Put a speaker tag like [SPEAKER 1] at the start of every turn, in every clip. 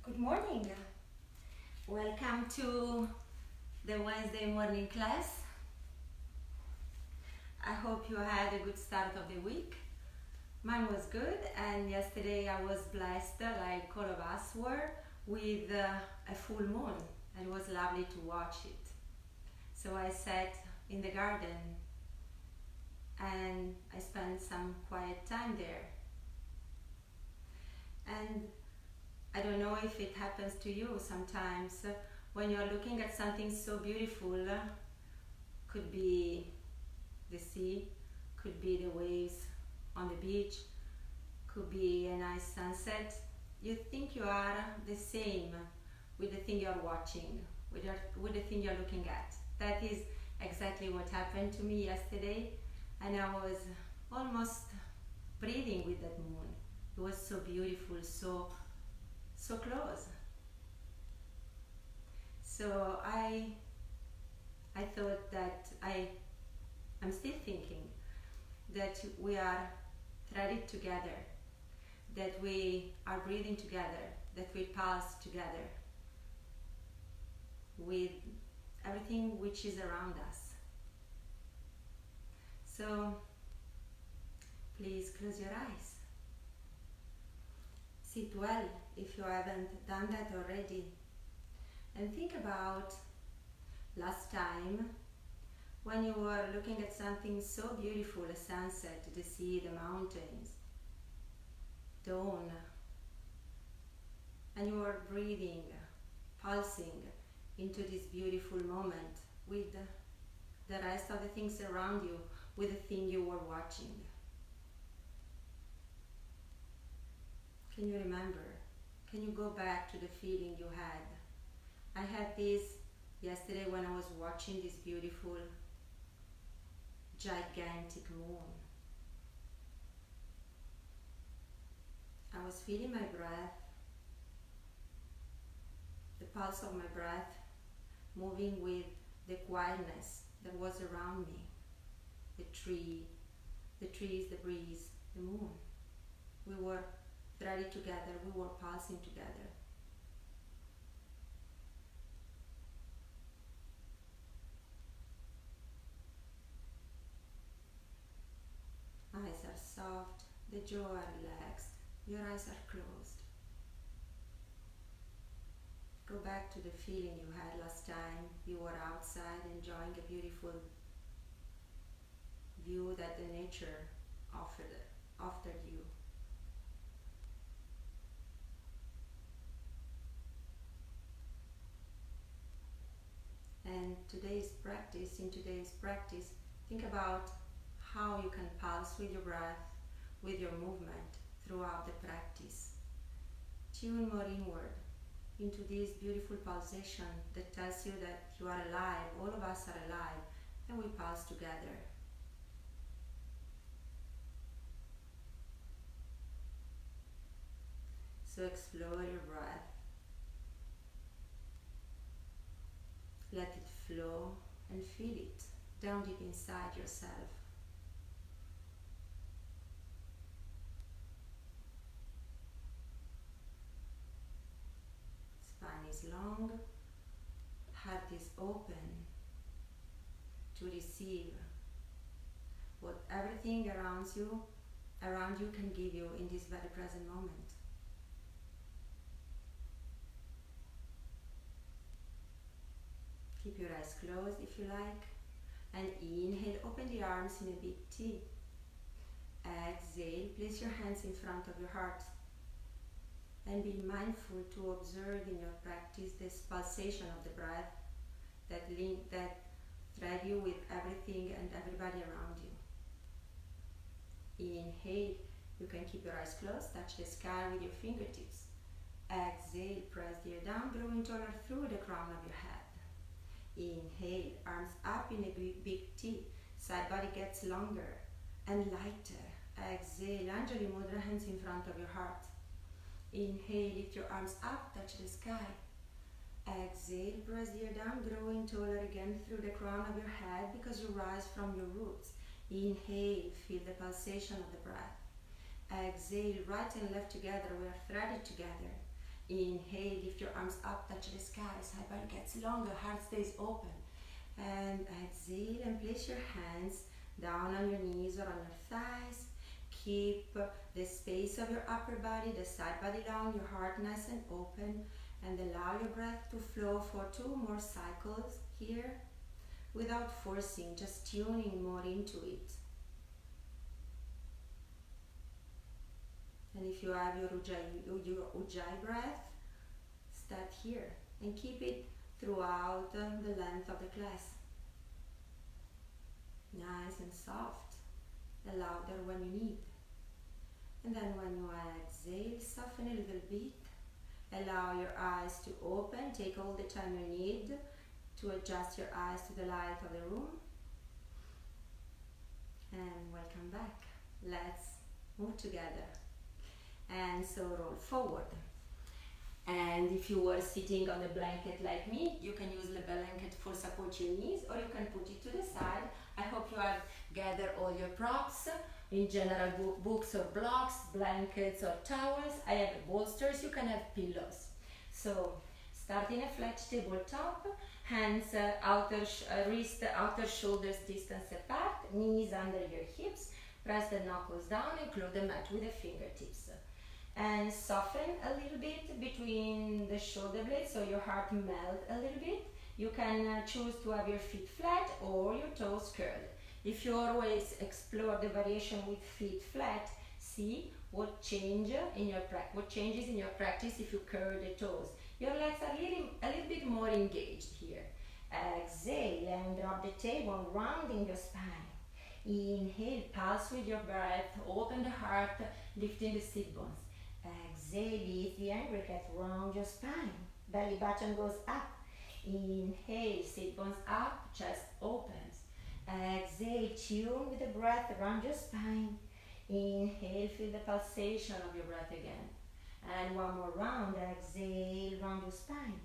[SPEAKER 1] Good morning. Welcome to the Wednesday morning class. I hope you had a good start of the week. Mine was good, and yesterday I was blessed, like all of us were, with a full moon, and it was lovely to watch it. So I sat in the garden and I spent some quiet time there. And I don't know if it happens to you sometimes when you're looking at something so beautiful, could be the sea, could be the waves on the beach, could be a nice sunset. You think you are the same with the thing you're watching, with the thing you're looking at. That is exactly what happened to me yesterday, and I was almost breathing with that moon. It was so beautiful, so close. So I thought that I'm still thinking that we are threaded together, that we are breathing together, that we pulse together with everything which is around us. So please close your eyes. Sit well if you haven't done that already, and think about last time when you were looking at something so beautiful, a sunset, the sea, the mountains, dawn, and you were breathing, pulsing into this beautiful moment with the rest of the things around you, with the thing you were watching. Can you remember? Can you go back to the feeling you had? I had this yesterday when I was watching this beautiful, gigantic moon. I was feeling my breath, the pulse of my breath, moving with the quietness that was around me. The trees, the breeze, the moon. We were threaded together, we were pulsing together. Eyes are soft, the jaw are relaxed, your eyes are closed. Go back to the feeling you had last time you were outside enjoying a beautiful view that the nature offered you. And in today's practice, think about how you can pulse with your breath, with your movement throughout the practice. Tune more inward into this beautiful pulsation that tells you that you are alive, all of us are alive, and we pulse together. So explore your breath. Let it flow and feel it down deep inside yourself. Spine is long, heart is open to receive what everything around you can give you in this very present moment. Keep your eyes closed if you like, and inhale, open the arms in a big T. Exhale, place your hands in front of your heart, and be mindful to observe in your practice this pulsation of the breath that thread you with everything and everybody around you. Inhale, you can keep your eyes closed, touch the sky with your fingertips. Exhale, press the air down, growing taller through the crown of your head. Inhale, arms up in a big T, side body gets longer and lighter. Exhale, Anjali Mudra, hands in front of your heart. Inhale, lift your arms up, touch the sky. Exhale, press the air down, growing taller again through the crown of your head because you rise from your roots. Inhale, feel the pulsation of the breath. Exhale, right and left together, we are threaded together. Inhale, lift your arms up, touch the sky, side body gets longer, heart stays open. And exhale and place your hands down on your knees or on your thighs. Keep the space of your upper body, the side body long, your heart nice and open, and allow your breath to flow for 2 more cycles here without forcing, just tuning more into it. And if you have your Ujjayi breath, start here and keep it throughout the length of the class. Nice and soft, louder when you need. And then when you exhale, soften a little bit. Allow your eyes to open. Take all the time you need to adjust your eyes to the light of the room. And welcome back. Let's move together. And so roll forward. And if you were sitting on a blanket like me, you can use the blanket for support your knees, or you can put it to the side. I hope you have gathered all your props, in general books or blocks, blankets or towels. I have bolsters, you can have pillows. So start in a flat tabletop, hands wrist, outer shoulders distance apart, knees under your hips, press the knuckles down and close the mat with the fingertips. And soften a little bit between the shoulder blades so your heart melt a little bit. You can choose to have your feet flat or your toes curled. If you always explore the variation with feet flat, see what changes in your practice if you curl the toes. Your legs are a little bit more engaged here. Exhale and drop the tailbone, rounding your spine. Inhale, pulse with your breath, open the heart, lifting the sit bones. Exhale, lift the ankle, get round your spine. Belly button goes up. Inhale, sit bones up, chest opens. Exhale, tune with the breath around your spine. Inhale, feel the pulsation of your breath again. And one more round. Exhale, round your spine.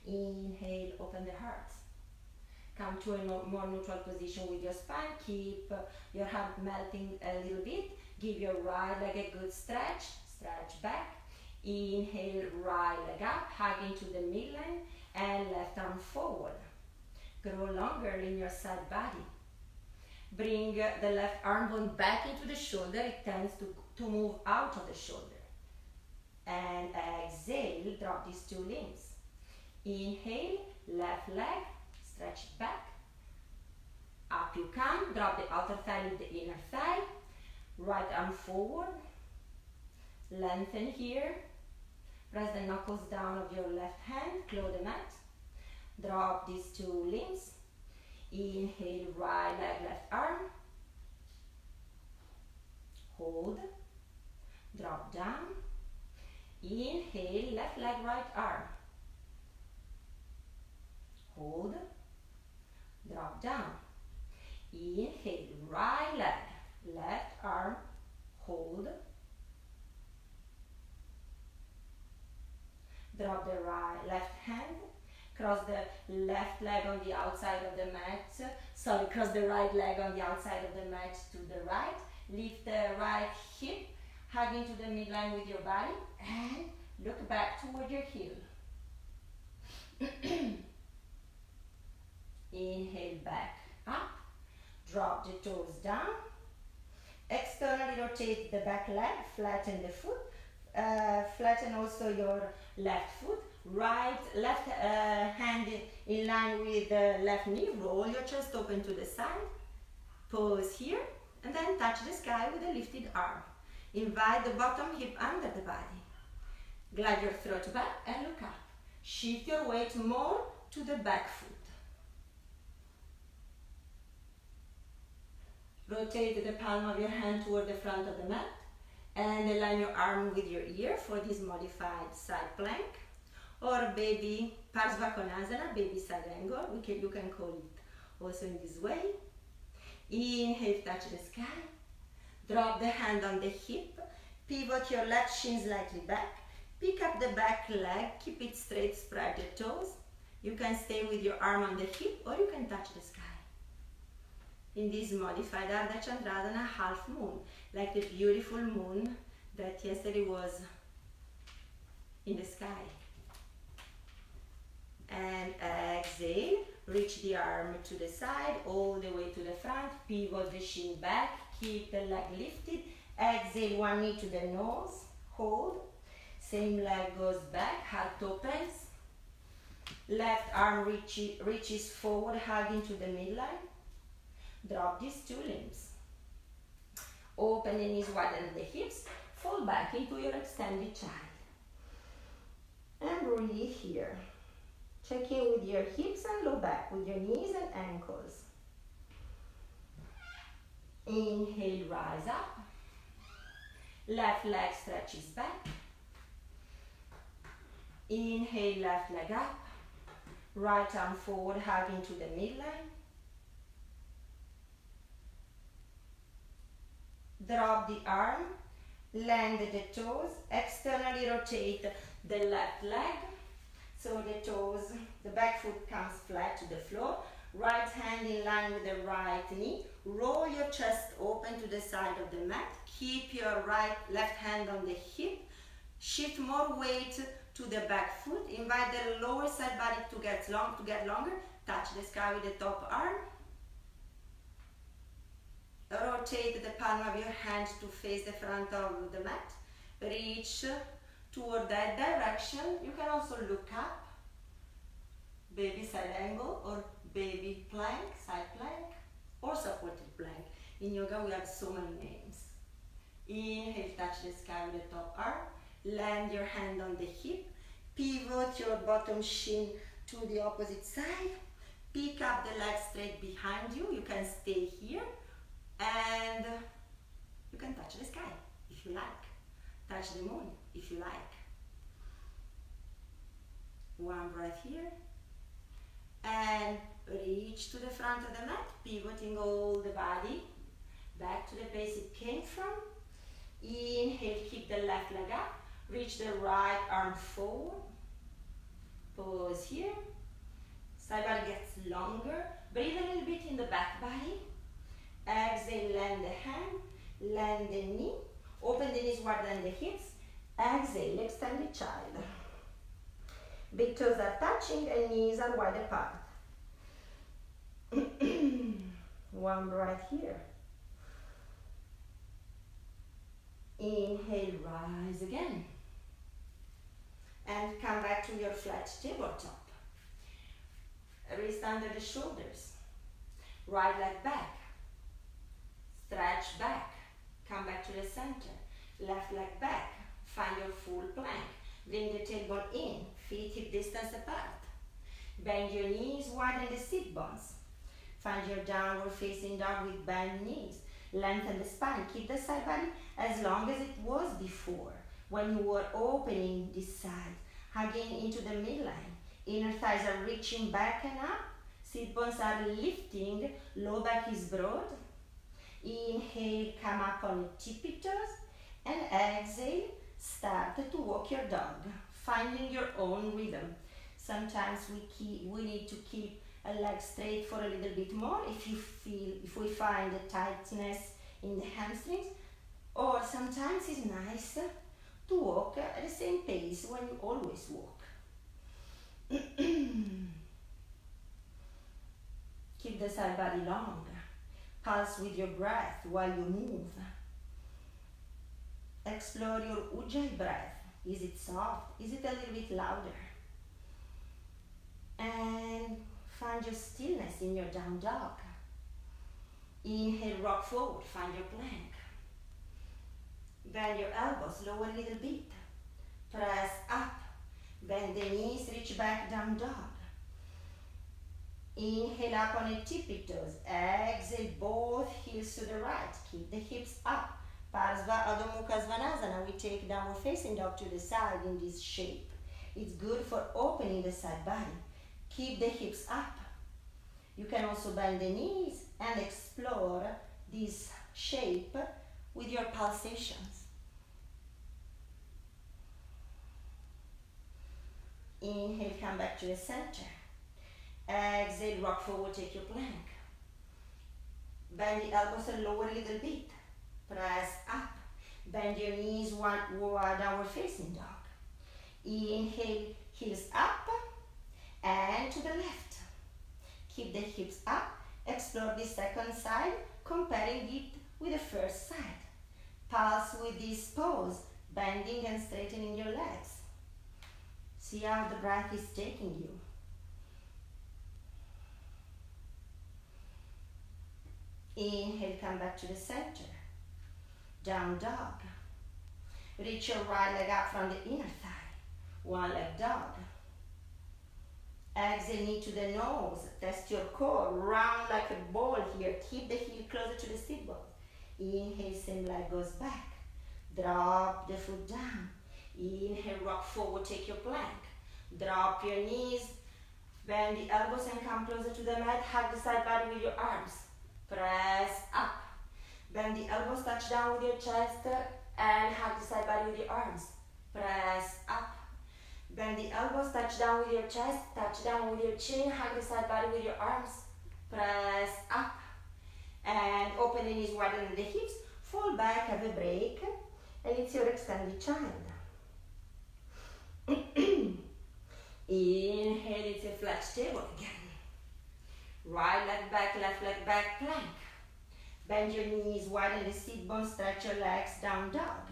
[SPEAKER 1] Inhale, open the heart. Come to a more neutral position with your spine. Keep your heart melting a little bit. Give your right leg a good stretch. Stretch back. Inhale, right leg up, hug into the midline, and left arm forward. Grow longer in your side body. Bring the left arm bone back into the shoulder. It tends to move out of the shoulder. And exhale, drop these 2 limbs. Inhale, left leg, stretch it back. Up you come, drop the outer thigh with the inner thigh. Right arm forward. Lengthen here. Press the knuckles down of your left hand, close the mat. Drop these 2 limbs. Inhale, right leg, left arm. Hold. Drop down. Inhale, left leg, right arm. Hold. Drop down. Inhale, right leg, left arm. Hold. Drop the left hand, cross the left leg on the outside of the mat, cross the right leg on the outside of the mat to the right, lift the right hip, hug into the midline with your body, and look back toward your heel. Inhale, back up, drop the toes down, externally rotate the back leg, flatten the foot, flatten also your left foot, left hand in line with the left knee, roll your chest open to the side, pause here, and then touch the sky with a lifted arm. Invite the bottom hip under the body. Glide your throat back and look up. Shift your weight more to the back foot. Rotate the palm of your hand toward the front of the mat and align your arm with your ear for this modified side plank or baby Parsvakonasana, baby side angle. You can call it also in this way. Inhale, touch the sky. Drop the hand on the hip. Pivot your left shin slightly back. Pick up the back leg. Keep it straight, spread the toes. You can stay with your arm on the hip or you can touch the sky. In this modified Ardha Chandrasana half moon, like the beautiful moon that yesterday was in the sky. And exhale, reach the arm to the side, all the way to the front, pivot the shin back, keep the leg lifted, exhale, one knee to the nose, hold, same leg goes back, heart opens, left arm reaches forward, hugging to the midline, drop these two limbs, open the knees, widen the hips, fall back into your extended child, and breathe here. Check in with your hips and low back, with your knees and ankles. Inhale, rise up. Left leg stretches back. Inhale, left leg up. Right arm forward, hugging to the midline. Drop the arm, land the toes, externally rotate the left leg. So the toes, the back foot comes flat to the floor. Right hand in line with the right knee. Roll your chest open to the side of the mat. Keep your left hand on the hip. Shift more weight to the back foot. Invite the lower side body to get longer. Touch the sky with the top arm. Rotate the palm of your hand to face the front of the mat. Reach toward that direction. You can also look up, baby side angle, or baby plank, side plank, or supported plank. In yoga we have so many names. Inhale, touch the sky with the top arm, land your hand on the hip, pivot your bottom shin to the opposite side, pick up the leg straight behind you. You can stay here and you can touch the sky if you like. Touch the moon if you like. One breath here. And reach to the front of the mat, pivoting all the body back to the place it came from. Inhale, keep the left leg up. Reach the right arm forward. Pause here. Side body gets longer. Breathe a little bit in the back body. Exhale, land the hand, land the knee. Open the knees wider than the hips. Exhale, extend the child. Big toes are touching and knees are wide apart. One breath here. Inhale, rise again. And come back to your flat tabletop. Wrist under the shoulders. Right leg back. Stretch back. Come back to the center. Left leg back. Find your full plank. Bring the tailbone in. Feet hip distance apart. Bend your knees, widen the sit bones. Find your downward facing dog with bent knees. Lengthen the spine. Keep the side body as long as it was before, when you were opening this side, hugging into the midline. Inner thighs are reaching back and up. Sit bones are lifting. Low back is broad. Inhale, come up on tippy toes. And exhale, start to walk your dog, finding your own rhythm. Sometimes we need to keep a leg straight for a little bit more if we find a tightness in the hamstrings, or sometimes it's nice to walk at the same pace when you always walk. Keep the side body long. Pulse with your breath while you move. Explore your Ujjayi breath. Is it soft? Is it a little bit louder? And find your stillness in your down dog. Inhale, rock forward, find your plank. Bend your elbows, lower a little bit. Press up. Bend the knees, reach back, down dog. Inhale up on your tippy toes. Exhale, both heels to the right. Keep the hips up. Parsva Adho Mukha Svanasana. We take downward facing dog to the side in this shape. It's good for opening the side body. Keep the hips up. You can also bend the knees and explore this shape with your pulsations. Inhale, come back to the center. Exhale, rock forward, take your plank. Bend the elbows and lower a little bit. Press up. Bend your knees, downward facing dog.
[SPEAKER 2] Inhale, heels up and to the left. Keep the hips up. Explore the second side, comparing it with the first side. Pulse with this pose, bending and straightening your legs. See how the breath is taking you. Inhale, come back to the center. Down dog. Reach your right leg up from the inner thigh. One leg dog. Exhale, knee to the nose. Test your core. Round like a ball here. Keep the heel closer to the seat bones. Inhale, same leg goes back. Drop the foot down. Inhale, rock forward, take your plank. Drop your knees. Bend the elbows and come closer to the mat. Hug the side body with your arms. Press up. Bend the elbows, touch down with your chest and hug the side body with your arms. Press up. Bend the elbows, touch down with your chest, touch down with your chin, hug the side body with your arms. Press up. And open the knees wider than the hips. Fall back, have a break. And it's your extended child. Inhale, it's a flat table again. Right leg back, left leg back, plank. Bend your knees, widen the seat bones, stretch your legs, down dog.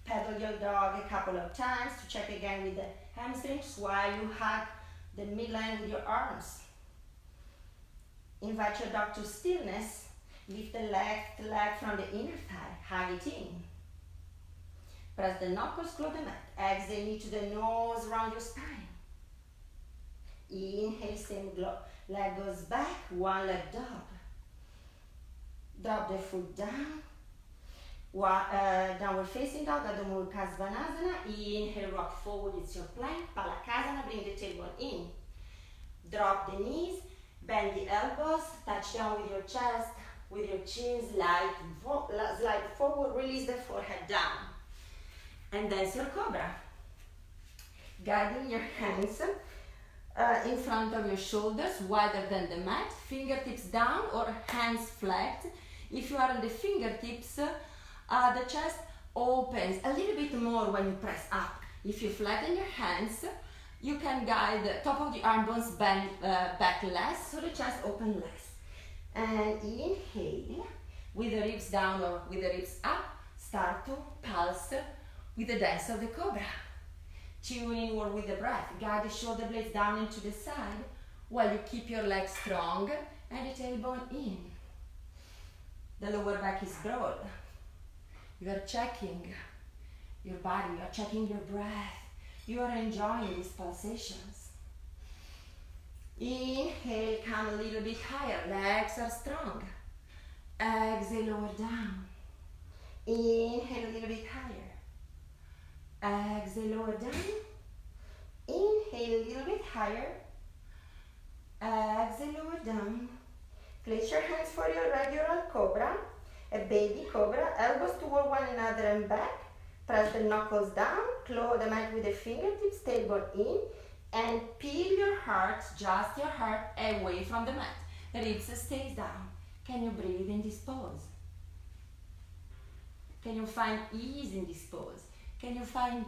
[SPEAKER 2] Pedal your dog a couple of times to check again with the hamstrings while you hug the midline with your arms. Invite your dog to stillness. Lift the left leg from the inner thigh, hug it in. Press the knuckles, claw the mat. Exhale, knee to the nose, round your spine. Inhale, same leg goes back, one leg dog. Drop the foot down. Downward facing dog, Adho Mukha Svanasana. Inhale, rock forward, it's your plank. Palakasana, bring the tailbone in. Drop the knees, bend the elbows, touch down with your chest, with your chin, slide forward, release the forehead down. And dance your cobra. Guiding your hands in front of your shoulders, wider than the mat, fingertips down or hands flat. If you are on the fingertips, the chest opens a little bit more when you press up. If you flatten your hands, you can guide the top of the arm bones bend back less, so the chest opens less. And inhale, with the ribs down or with the ribs up, start to pulse with the dance of the cobra. Tune inward with the breath. Guide the shoulder blades down into the side while you keep your legs strong and the tailbone in. The lower back is broad. You are checking your body, you are checking your breath. You are enjoying these pulsations. Inhale, come a little bit higher. Legs are strong. Exhale, lower down. Inhale, a little bit higher. Exhale, lower down. Inhale, a little bit higher. Exhale, lower down. Place your hands for your regular cobra, a baby cobra, elbows toward one another and back. Press the knuckles down, claw the mat with the fingertips, tailbone in, and peel your heart, just your heart, away from the mat. Ribs stays down. Can you breathe in this pose? Can you find ease in this pose? Can you find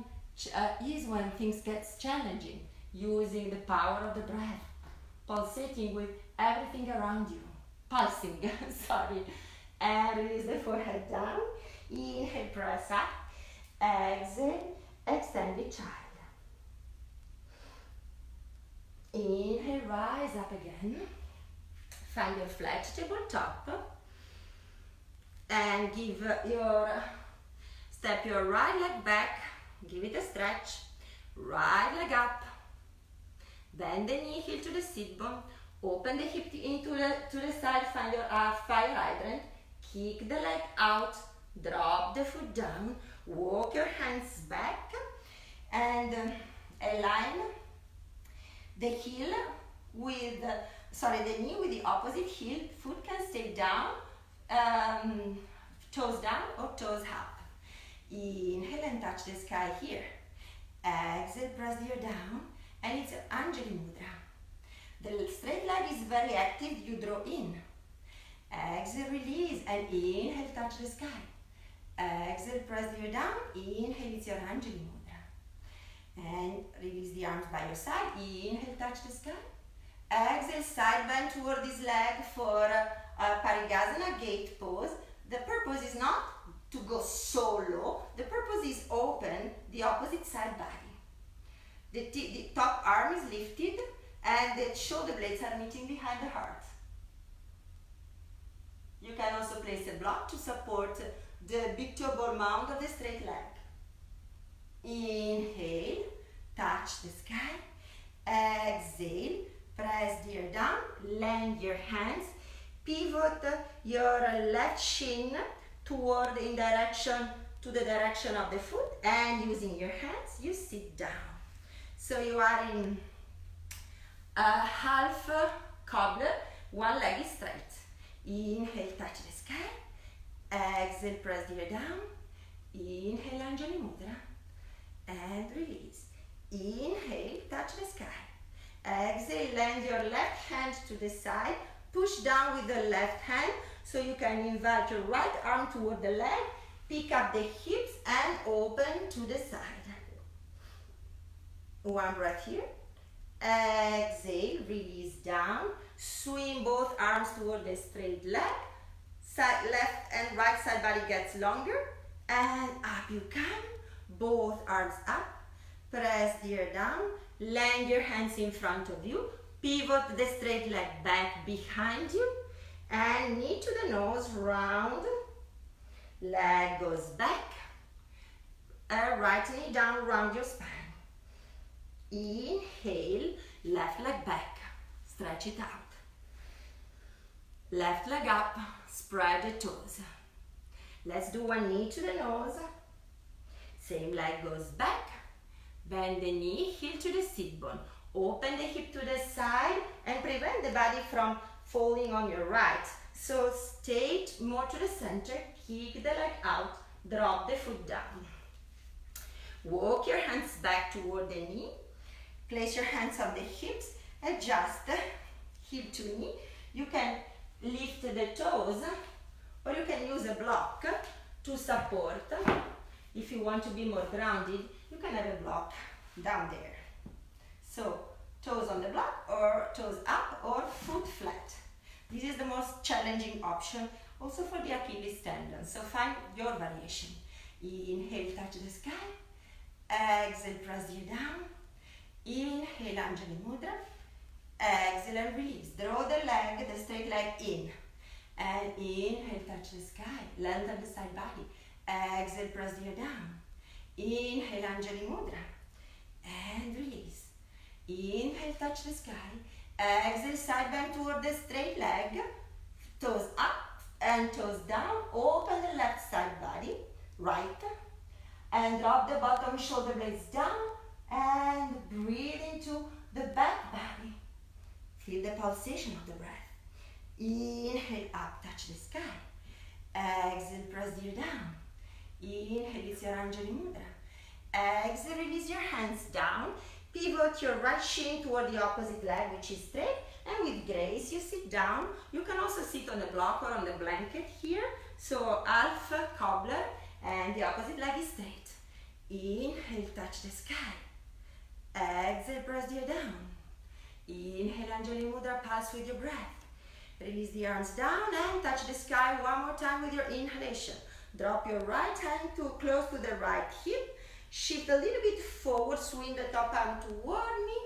[SPEAKER 2] ease when things get challenging? Using the power of the breath, pulsating with everything around you. Pulsing, sorry. And release the forehead down. Inhale, press up. Exhale, extend the child. Inhale, rise up again. Find your flat tabletop. And give step your right leg back. Give it a stretch. Right leg up. Bend the knee, heel to the sit bone. Open the hip into to the side, find your fire hydrant. Kick the leg out, drop the foot down, walk your hands back and align the heel with, the knee with the opposite heel. Foot can stay down, toes down or toes up. Inhale and touch the sky here. Exhale, press the ear down and it's Anjali Mudra. The straight leg is very active, you draw in. Exhale, release, and inhale, touch the sky. Exhale, press the ear down, inhale, it's your Anjali Mudra. the arms by your side. Inhale, touch the sky. Exhale, side bend toward this leg for Parigasana, gate pose. The purpose is not to go so low. The purpose is open the opposite side body. The top arm is lifted and the shoulder blades are meeting behind the heart. You can also place a block to support the big toe ball mount of the straight leg. Inhale, touch the sky. Exhale, press the ear down, land your hands, pivot your left shin toward in direction to the direction of the foot, and using your hands, you sit down. So you are in a half cobbler, one leg is straight. Inhale, touch the sky. Exhale, press the ear down. Inhale, Anjali Mudra. And release. Inhale, touch the sky. Exhale, land your left hand to the side. Push down with the left hand so you can invert your right arm toward the leg. Pick up the hips and open to the side. One breath here. Exhale, release down. Swing both arms toward the straight leg. Side, left and right side body gets longer. And up you come. Both arms up. Press the ear down. Land your hands in front of you. Pivot the straight leg back behind you. And knee to the nose, round. Leg goes back. Right knee down, round your spine. Inhale, left leg back, stretch it out. Left leg up, spread the toes. Let's do one knee to the nose. Same leg goes back. Bend the knee, heel to the sit bone. Open the hip to the side and prevent the body from falling on your right. So stay more to the center, kick the leg out, drop the foot down. Walk your hands back toward the knee. Place your hands on the hips, adjust hip to knee. You can lift the toes or you can use a block to support. If you want to be more grounded, you can have a block down there. So toes on the block or toes up or foot flat. This is the most challenging option also for the Achilles tendon. So find your variation. Inhale, touch the sky. Exhale, press you down. Inhale, Anjali Mudra. Exhale and release. Draw the leg, the straight leg in. And inhale, touch the sky. Lengthen the side body. Exhale, press the ear down. Inhale, Anjali Mudra. And release. Inhale, touch the sky. Exhale, side bend toward the straight leg. Toes up and toes down. Open the left side body. Right. And drop the bottom shoulder blades down. And breathe into the back body. Feel the pulsation of the breath. Inhale, up, touch the sky. Exhale, press the ear down. Inhale, it's your Anjali Mudra. Exhale, release your hands down. Pivot your right shin toward the opposite leg, which is straight. And with grace, you sit down. You can also sit on the block or on the blanket here. So half cobbler and the opposite leg is straight. Inhale, touch the sky. Exhale, press the ear down. Inhale, Anjali Mudra, pulse with your breath. Release the arms down and touch the sky one more time with your inhalation. Drop your right hand close to the right hip. Shift a little bit forward, swing the top arm toward me,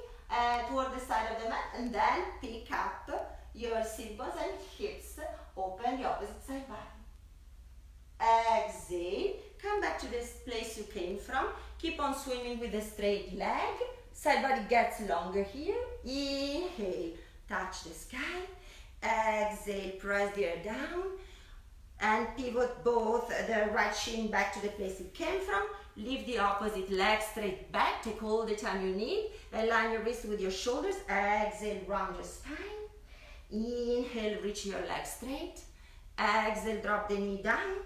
[SPEAKER 2] toward the side of the mat, and then pick up your sit bones and hips. Open the opposite side body. Exhale, come back to this place you came from. Keep on swimming with the straight leg. Side body gets longer here. Inhale, touch the sky. Exhale, press the ear down. And pivot both the right shin back to the place you came from. Lift the opposite leg straight back. Take all the time you need. Align your wrist with your shoulders. Exhale, round your spine. Inhale, reach your leg straight. Exhale, drop the knee down.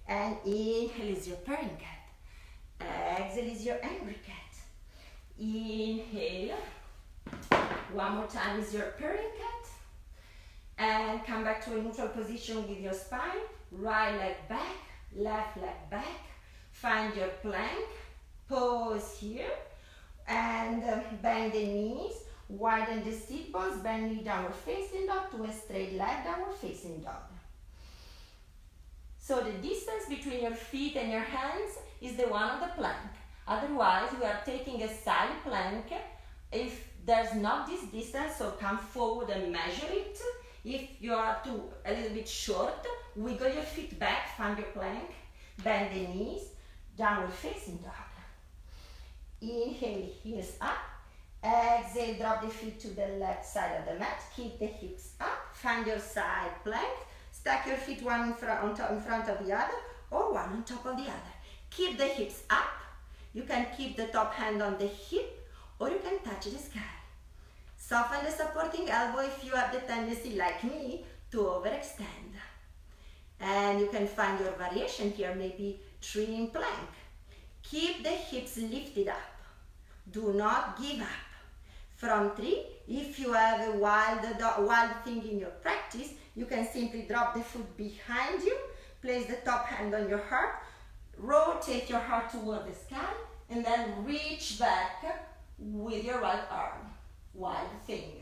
[SPEAKER 2] And inhale is your purring cat. Exhale is your angry cat. Inhale. One more time is your purring cat. And come back to a neutral position with your spine. Right leg back, left leg back. Find your plank. Pause here. And bend the knees, widen the sit bones, bend knee, downward facing dog to a straight leg, downward facing dog. So the distance between your feet and your hands is the one of the plank. Otherwise, we are taking a side plank. If there's not this distance, so come forward and measure it. If you are a little bit short, wiggle your feet back, find your plank, bend the knees, downward facing dog. Inhale, heels up. Exhale, drop the feet to the left side of the mat. Keep the hips up. Find your side plank. Stack your feet one in front of the other or one on top of the other. Keep the hips up. You can keep the top hand on the hip or you can touch the sky. Soften the supporting elbow if you have the tendency, like me, to overextend. And you can find your variation here, maybe tree in plank. Keep the hips lifted up. Do not give up. From tree, if you have a wild thing in your practice, you can simply drop the foot behind you, place the top hand on your heart, rotate your heart toward the sky, and then reach back with your right arm. Wild thing.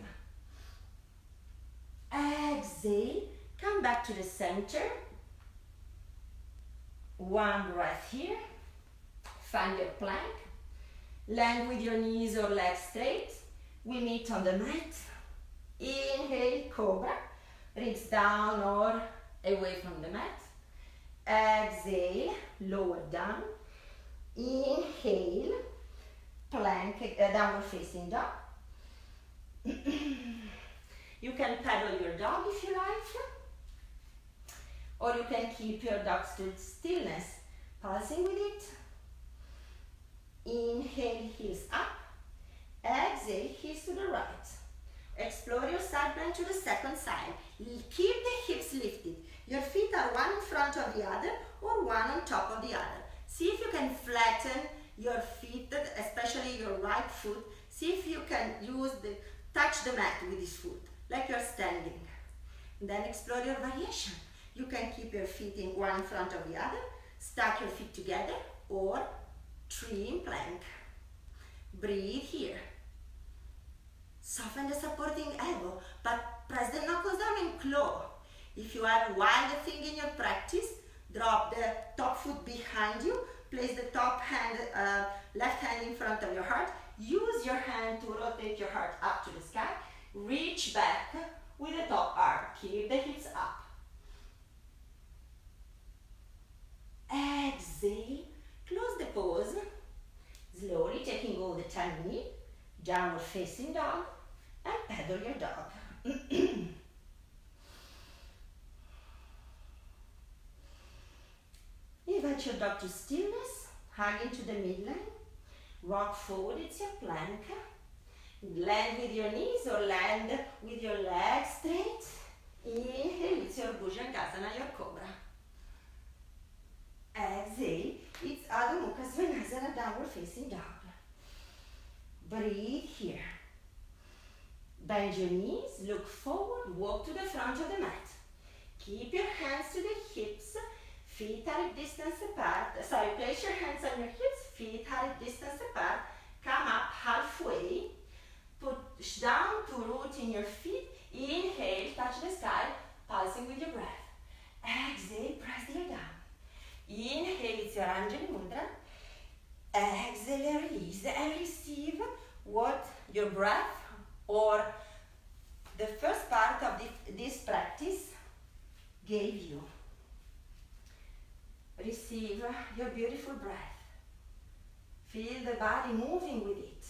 [SPEAKER 2] Exhale, come back to the center. One breath here. Find your plank. Land with your knees or legs straight. We meet on the mat. Inhale, cobra. Ribs down or away from the mat. Exhale, lower down. Inhale, plank, downward facing dog. You can pedal your dog if you like. Or you can keep your dog stood stillness, pulsing with it. Inhale, heels up. Exhale, heels to the right. Explore your side plank to the second side. Keep the hips lifted. Your feet are one in front of the other or one on top of the other. See if you can flatten your feet, especially your right foot. See if you can touch the mat with this foot, like you're standing. Then explore your variation. You can keep your feet in one in front of the other, stack your feet together, or tree in plank. Breathe here. Soften the supporting elbow, but press the knuckles down and claw. If you have a wild thing in your practice, drop the top foot behind you, place the top hand, left hand in front of your heart. Use your hand to rotate your heart up to the sky. Reach back with the top arm. Keep the hips up. Exhale. Close the pose. Slowly taking all the time you need. Downward facing dog. And pedal your dog. Invite your dog to stillness. Hug into the midline. Rock forward, it's your plank. Land with your knees or land with your legs straight. Inhale, it's your Bhujangasana, your cobra. Exhale, it's Adho Mukha Svanasana, downward facing dog. Breathe here. Bend your knees, look forward, walk to the front of the mat. Keep your hands to the hips, feet are a distance apart. Place your hands on your hips, feet are a distance apart. Come up halfway. Push down to root in your feet. Inhale, touch the sky, pulsing with your breath. Exhale, press the air down. Inhale, it's your Anjali Mudra. Exhale, release and receive what your breath or the first part of this practice gave you. Receive your beautiful breath. Feel the body moving with it.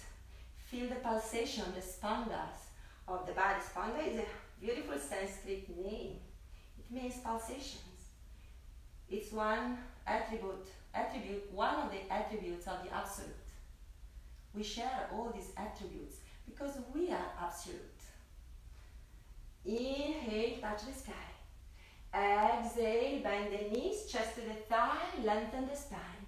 [SPEAKER 2] Feel the pulsation, the spandas of the body. Spanda is a beautiful Sanskrit name. It means pulsations. It's one one of the attributes of the Absolute. We share all these attributes because we are Absolute. Inhale, touch the sky. Exhale, bend the knees, chest to the thigh, lengthen the spine.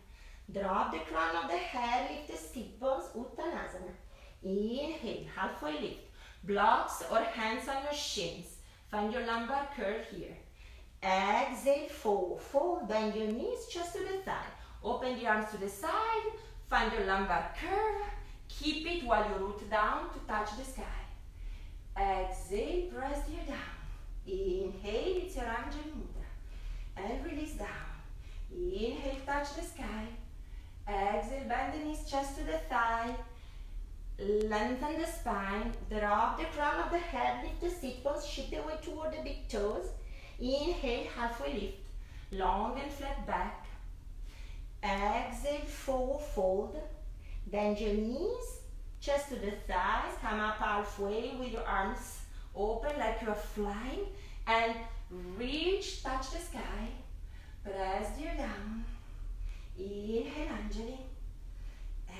[SPEAKER 2] Drop the crown of the head, lift the sit bones, Uttanasana. Inhale, halfway lift. Blocks or hands on your shins. Find your lumbar curve here. Exhale, fold, bend your knees, chest to the thigh. Open the arms to the side, find your lumbar curve. Keep while you root down to touch the sky. Exhale, press the ear down. Inhale, it's your Anjali Mudra. And release down. Inhale, touch the sky. Exhale, bend the knees, chest to the thigh. Lengthen the spine. Drop the crown of the head. Lift the sit bones. Shift the weight toward the big toes. Inhale, halfway lift. Long and flat back. Exhale, forward fold. Bend your knees, chest to the thighs. Come up halfway with your arms open like you're flying. And reach, touch the sky. Press the ear down. Inhale, Anjali.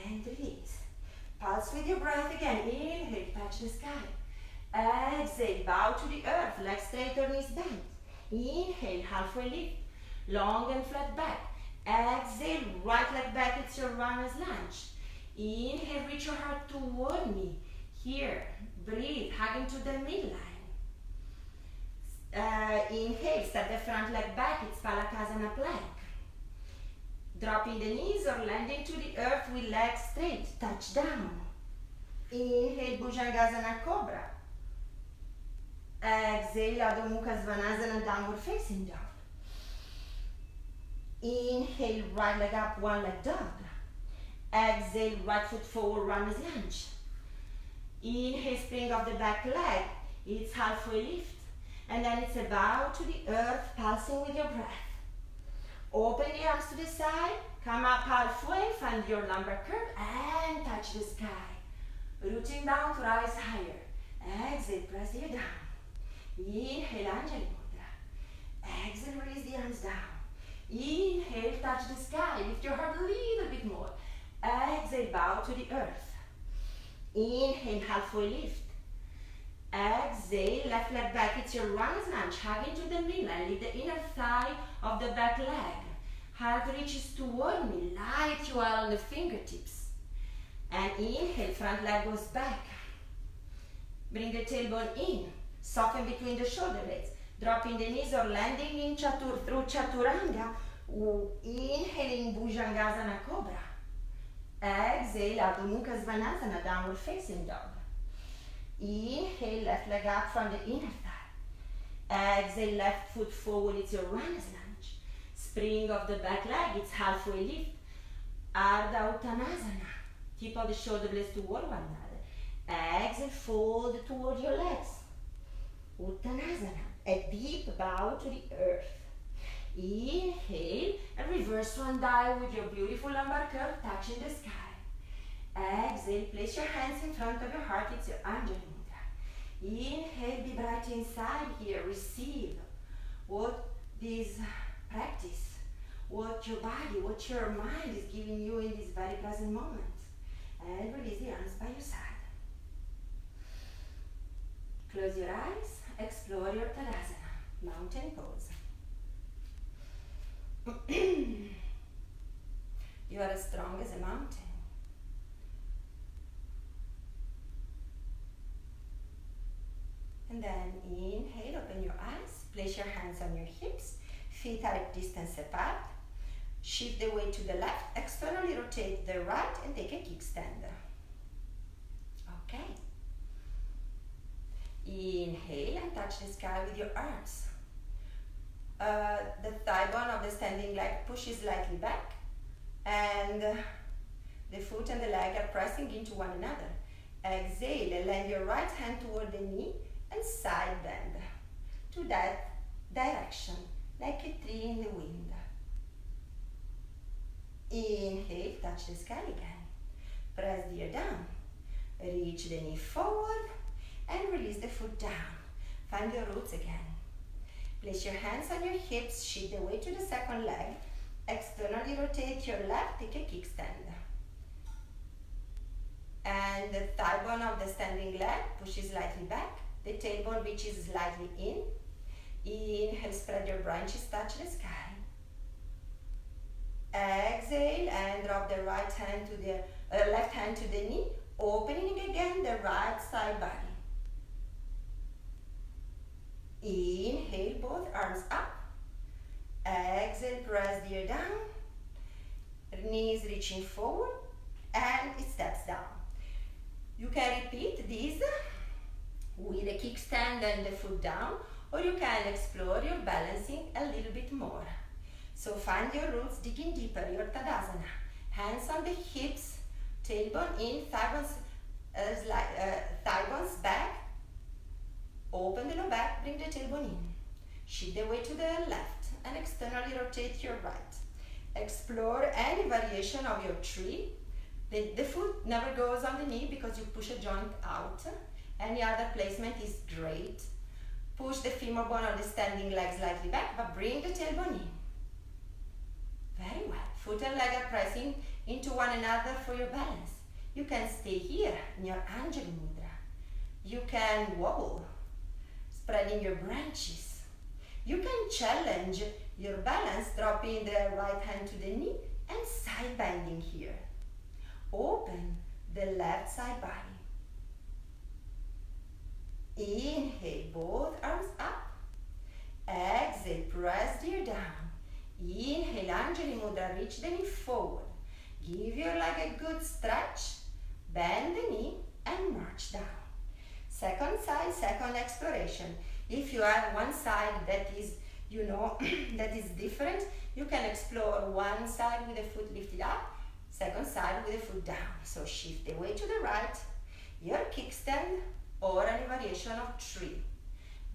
[SPEAKER 2] And release. Pulse with your breath again. Inhale, touch the sky. Exhale, bow to the earth. Legs straight or knees bent. Inhale, halfway lift. Long and flat back. Exhale, right leg back. It's your runner's lunge. Inhale, reach your heart toward me. Here, breathe, hug into the midline. Inhale, step the front leg back. It's Palakasana plank. Dropping the knees or landing to the earth with legs straight. Touch down. Inhale, Bhujangasana Cobra. Exhale, Adho Mukha Svanasana, downward facing dog. Inhale, right leg up, one leg dog. Exhale, right foot forward, runner's lunge. Inhale, spring of the back leg. It's halfway lift. And then it's a bow to the earth, pulsing with your breath. Open the arms to the side. Come up halfway, find your lumbar curve and touch the sky. Rooting down to rise higher. Exhale, press the ear down. Inhale, Anjali Mudra. Exhale, release the arms down. Inhale, touch the sky. Lift your heart a little bit more. Exhale, bow to the earth. Inhale, halfway lift. Exhale, left leg back. It's your runner's lunge. Hug into the midline. Lift the inner thigh of the back leg. Heart reaches toward me. Light you are on the fingertips. And inhale, front leg goes back. Bring the tailbone in. Soften between the shoulder blades. Dropping the knees or landing in through Chaturanga. Inhaling Bhujangasana Cobra. Exhale, Adho Mukha Svanasana, downward facing dog. Inhale, left leg up from the inner thigh. Exhale, left foot forward, it's your runner's lunge. Spring of the back leg, it's halfway lift. Ardha Uttanasana. Tip of the shoulder blades toward one another. Exhale, fold toward your legs. Uttanasana. A deep bow to the earth. Inhale and reverse one dive with your beautiful lumbar curve touching the sky. Exhale, place your hands in front of your heart. It's your Anjali Mudra. Inhale, be bright inside here. Receive what this practice, what your body, what your mind is giving you in this very present moment. And release the arms by your side. Close your eyes. Explore your Tadasana, mountain pose. You are as strong as a mountain. And then inhale, open your eyes, place your hands on your hips, feet are at distance apart. Shift the weight to the left, externally rotate the right and take a kickstand. Okay. Inhale and touch the sky with your arms. The thigh bone of the standing leg pushes slightly back and the foot and the leg are pressing into one another. Exhale and land your right hand toward the knee and side bend to that direction like a tree in the wind. Inhale, touch the sky again. Press the ear down. Reach the knee forward and release the foot down. Find your roots again. Place your hands on your hips, shift the weight to the second leg. Externally rotate your left, take a kickstand. And the thigh bone of the standing leg pushes slightly back. The tailbone reaches slightly in. Inhale, spread your branches, touch the sky. Exhale and drop the right hand to the left hand to the knee, opening again the right side body. Inhale, both arms up. Exhale, press the ear down. Knees reaching forward and it steps down. kickstand and the foot down, or you can explore your balancing a little bit more. So find your roots, digging deeper, your Tadasana. Hands on the hips, tailbone in, thigh bones back. Open the low back, bring the tailbone in. Shift the weight to the left and externally rotate your right. Explore any variation of your tree. The foot never goes on the knee because you push a joint out. Any other placement is great. Push the femur bone or the standing leg slightly back, but bring the tailbone in. Very well. Foot and leg are pressing into one another for your balance. You can stay here in your Anjali Mudra. You can wobble, spreading your branches. You can challenge your balance, dropping the right hand to the knee and side bending here. Open the left side body. Inhale, both arms up. Exhale, press the ear down. Inhale, Anjali Mudra, reach the knee forward. Give your leg a good stretch. Bend the knee and march down. Second side, second exploration. If you have one side that is, that is different, you can explore one side with the foot lifted up, second side with the foot down. So shift the weight to the right, your kickstand, or any variation of tree.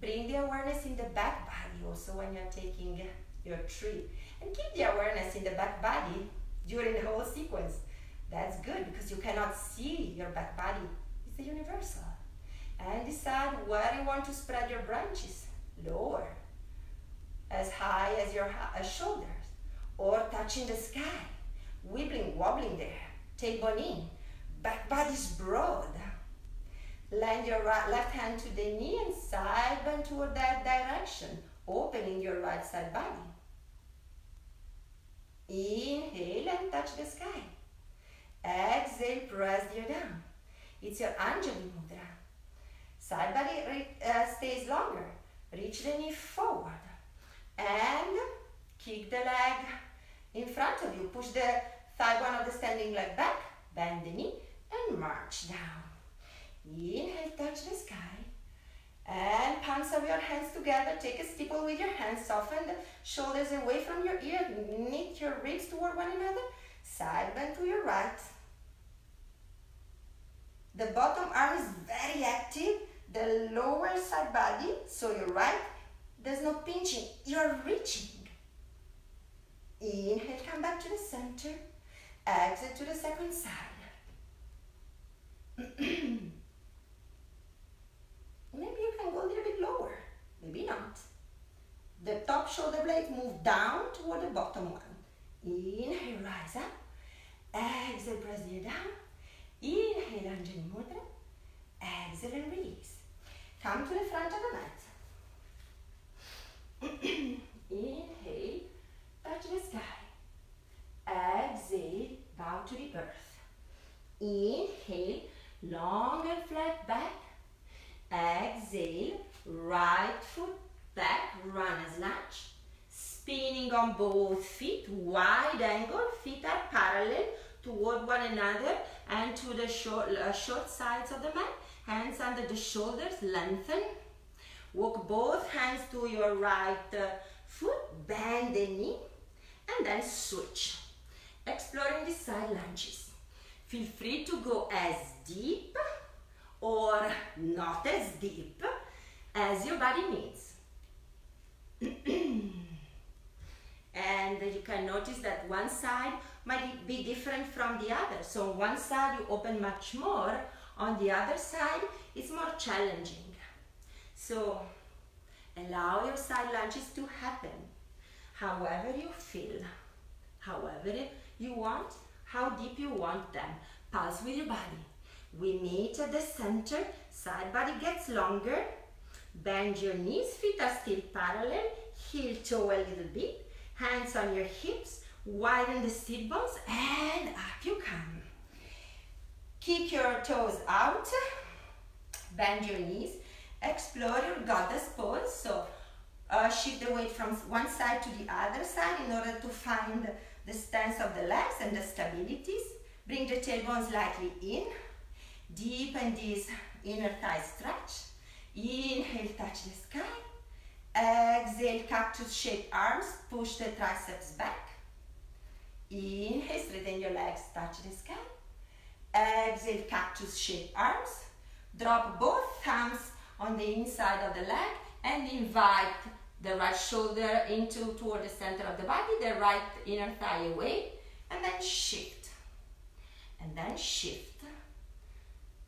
[SPEAKER 2] Bring the awareness in the back body also when you're taking your tree. And keep the awareness in the back body during the whole sequence. That's good because you cannot see your back body. It's the universal. And decide where you want to spread your branches. Lower, as high as your shoulders, or touching the sky. Wobbling there. Tailbone in. Back body's broad. Land your left hand to the knee and side bend toward that direction, opening your right side body. Inhale and touch the sky. Exhale, press the ear down. It's your Anjali Mudra. Side body stays longer. Reach the knee forward. And kick the leg in front of you. Push the thigh bone of the standing leg back. Bend the knee and march down. Inhale, touch the sky. And palms of your hands together. Take a steeple with your hands. Soften the shoulders away from your ear. Knit your ribs toward one another. Side bend to your right. The bottom arm is very active. The lower side body, so your right, there's no pinching. You're reaching. Inhale, come back to the center. Exhale to the second side. Maybe you can go a little bit lower. Maybe not. The top shoulder blades move down toward the bottom one. Inhale, rise up. Exhale, press the ear down. Inhale, Anjali Mudra. Exhale and release. Come to the front of the mat. Inhale, touch the sky. Exhale, bow to the earth. Inhale, long and flat back. Exhale, right foot back, runner's lunge. Spinning on both feet, wide angle, feet are parallel toward one another and to the short sides of the mat. Hands under the shoulders, lengthen. Walk both hands to your right foot, bend the knee, and then switch. Exploring the side lunges. Feel free to go as deep or not as deep as your body needs. And you can notice that one side might be different from the other. So on one side you open much more, on the other side it's more challenging. So allow your side lunges to happen however you feel, however you want, how deep you want them. Pulse with your body. We meet at the center, side body gets longer. Bend your knees, feet are still parallel, heel toe a little bit. Hands on your hips, widen the sit bones, and up you come. Kick your toes out, bend your knees, explore your goddess pose. So shift the weight from one side to the other side in order to find the stance of the legs and the stabilities. Bring the tailbone slightly in, deepen this inner thigh stretch. Inhale, touch the sky. Exhale, cactus-shaped arms, push the triceps back. Inhale, straighten your legs, touch the sky. Exhale, cactus-shaped arms. Drop both thumbs on the inside of the leg and invite the right shoulder toward the center of the body, the right inner thigh away, and then shift. And then shift.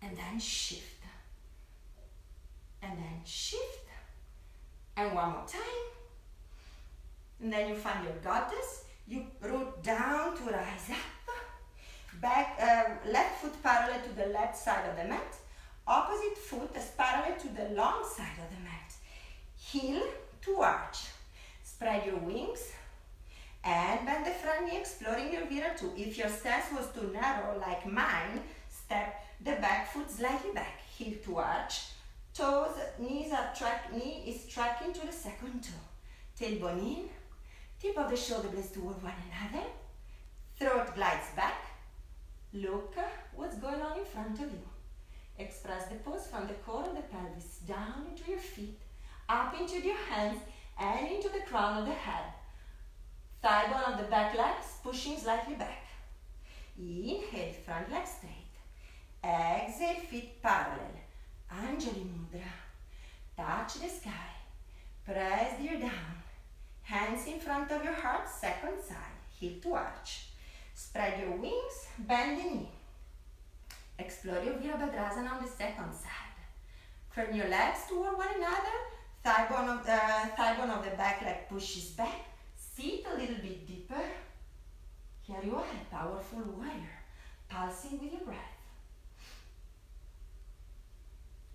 [SPEAKER 2] And then shift. And then shift. And one more time. And then you find your goddess. You root down to rise up. Back, left foot parallel to the left side of the mat. Opposite foot is parallel to the long side of the mat. Heel to arch. Spread your wings and bend the front knee, exploring your Viratu. If your stance was too narrow like mine, step the back foot slightly back. Heel to arch. Toes, knee is tracking to the second toe. Tailbone in. Tip of the shoulder blades toward one another. Throat glides back. Look what's going on in front of you. Express the pose from the core of the pelvis down into your feet, up into your hands, and into the crown of the head. Thigh bone of the back legs pushing slightly back. Inhale, front leg straight. Exhale, feet parallel. Anjali Mudra. Touch the sky. Press the ear down. Hands in front of your heart, second side. Heel to arch. Spread your wings, bend the knee. Explore your Virabhadrasana on the second side. Turn your legs toward one another. Thigh bone of the back leg pushes back. Sit a little bit deeper. Here you are, a powerful warrior, pulsing with your breath.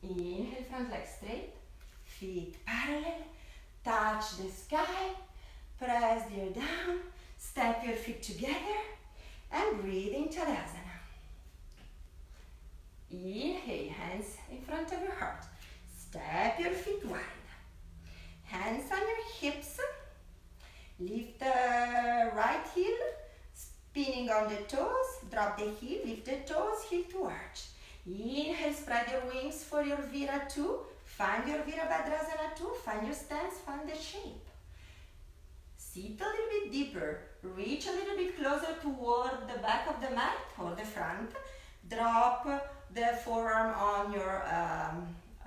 [SPEAKER 2] Inhale, front leg straight. Feet parallel. Touch the sky. Press the ear down. Step your feet together. And breathe into Tadasana. Inhale, hands in front of your heart. Step your feet wide. Hands on your hips. Lift the right heel, spinning on the toes. Drop the heel, lift the toes, heel to arch. Inhale, spread your wings for your Viratu. Find your Virabhadrasana 2. Find your stance, find the shape. Sit a little bit deeper. Reach a little bit closer toward the back of the mat or the front. Drop the forearm on your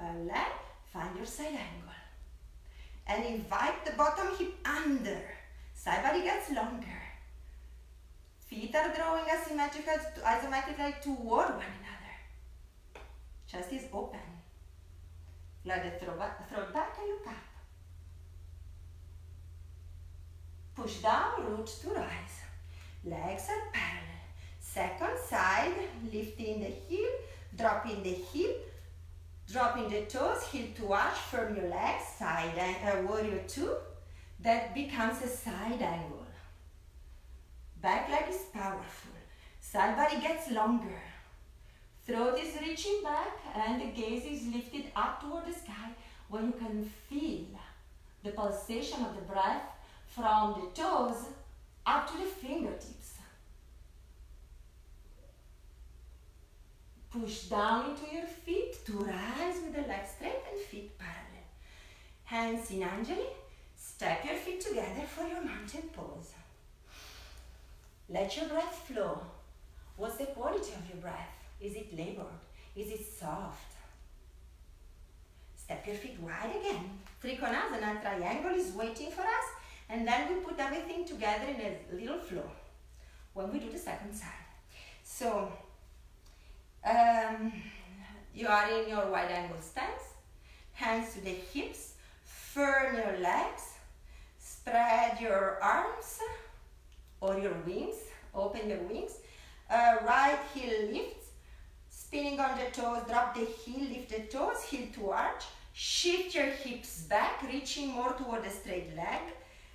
[SPEAKER 2] leg. Find your side angle. And invite the bottom hip under. Side body gets longer. Feet are drawing isometrically toward one another. Chest is open. Let the throat back and look up. Push down, root to rise. Legs are parallel. Second side, lifting the heel, dropping the hip, dropping the toes, heel to arch, firm your legs, side warrior 2. That becomes a side angle. Back leg is powerful. Side body gets longer. Throat is reaching back and the gaze is lifted up toward the sky where you can feel the pulsation of the breath from the toes up to the fingertips. Push down into your feet to rise with the legs straight and feet parallel. Hands in Anjali. Step your feet together for your mountain pose. Let your breath flow. What's the quality of your breath? Is it labored? Is it soft? Step your feet wide again. Trikonasana triangle is waiting for us. And then we put everything together in a little flow when we do the second side. So, you are in your wide angle stance. Hands to the hips. Firm your legs. Spread your arms or your wings. Open your wings. Right heel lifts. Spinning on the toes. Drop the heel. Lift the toes. Heel to arch. Shift your hips back. Reaching more toward the straight leg.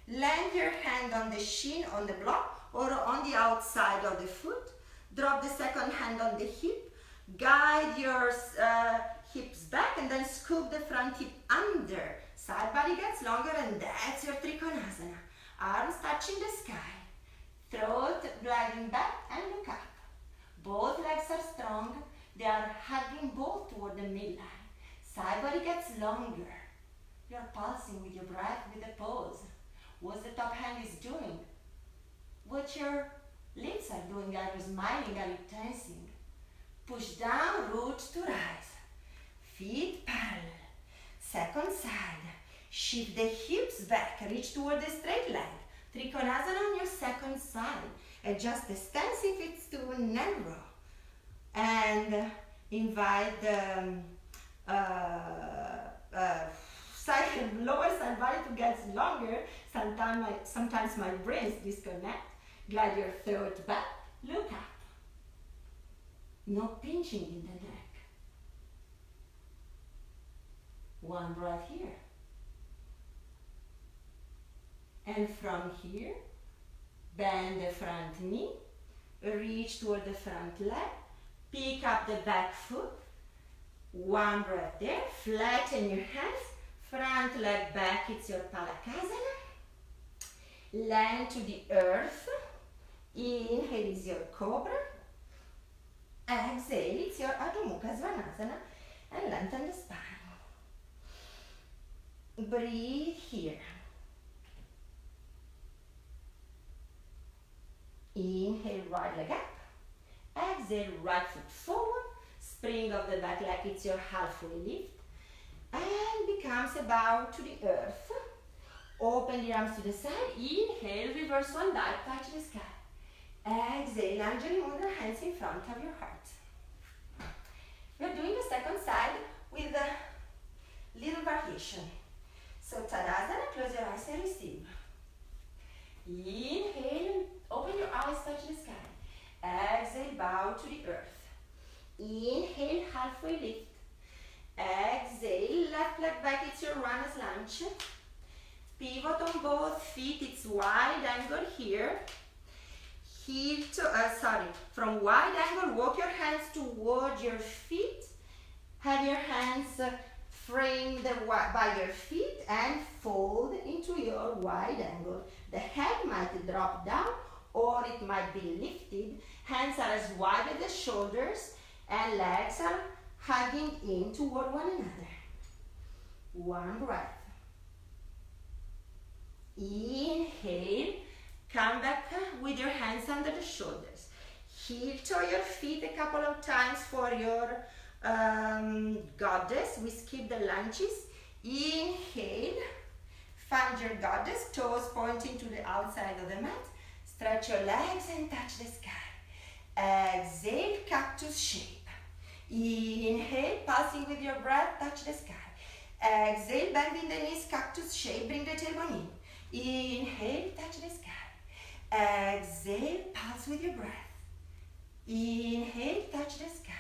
[SPEAKER 2] Land your hand on the shin, on the block, or on the outside of the foot. Drop the second hand on the hip. Guide your hips back and then scoop the front hip under. Side body gets longer and that's your Trikonasana. Arms touching the sky. Throat gliding back and look up. Both legs are strong. They are hugging both toward the midline. Side body gets longer. You're pulsing with your breath, with the pose. What the top hand is doing. What your lips are doing. Are you smiling? Are you tensing? Push down, root to rise. Feet parallel. Second side. Shift the hips back. Reach toward the straight leg. Trikonasana on your second side. Adjust the stance if it's too narrow. And invite the lower side body to get longer. Sometimes my brains disconnect. Glide your throat back. Look up. No pinching in the neck. One breath here. And from here, bend the front knee, reach toward the front leg, pick up the back foot, one breath there, flatten your hands, front leg back, it's your Palakasana, land to the earth, inhale is your Cobra, exhale it's your Adho Mukha Svanasana, and lengthen the spine. Breathe here. Inhale, right leg up. Exhale, right foot forward. Spring of the back leg, it's your halfway lift. And becomes a bow to the earth. Open the arms to the side. Inhale, reverse one dive, touch the sky. Exhale, anjali mudra, hands in front of your heart. We're doing the second side with a little variation. So Tadasana, close your eyes and receive. Inhale, open your eyes, touch the sky. Exhale, bow to the earth. Inhale, halfway lift. Exhale, left leg back, it's your runner's lunge. Pivot on both feet, it's wide angle here. Heel to, from wide angle, walk your hands towards your feet. Have your hands framed by your feet and fold into your wide angle. The head might drop down or it might be lifted. Hands are as wide as the shoulders and legs are hugging in toward one another. One breath. Inhale, come back with your hands under the shoulders. Heel to your feet a couple of times for your goddess. We skip the lunges. Inhale, find your goddess, toes pointing to the outside of the mat. Stretch your legs and touch the sky. Exhale, cactus shape. Inhale, pulsing with your breath, touch the sky. Exhale, bending the knees, cactus shape, bring the tailbone in. Inhale, touch the sky. Exhale, pulse with your breath. Inhale, touch the sky.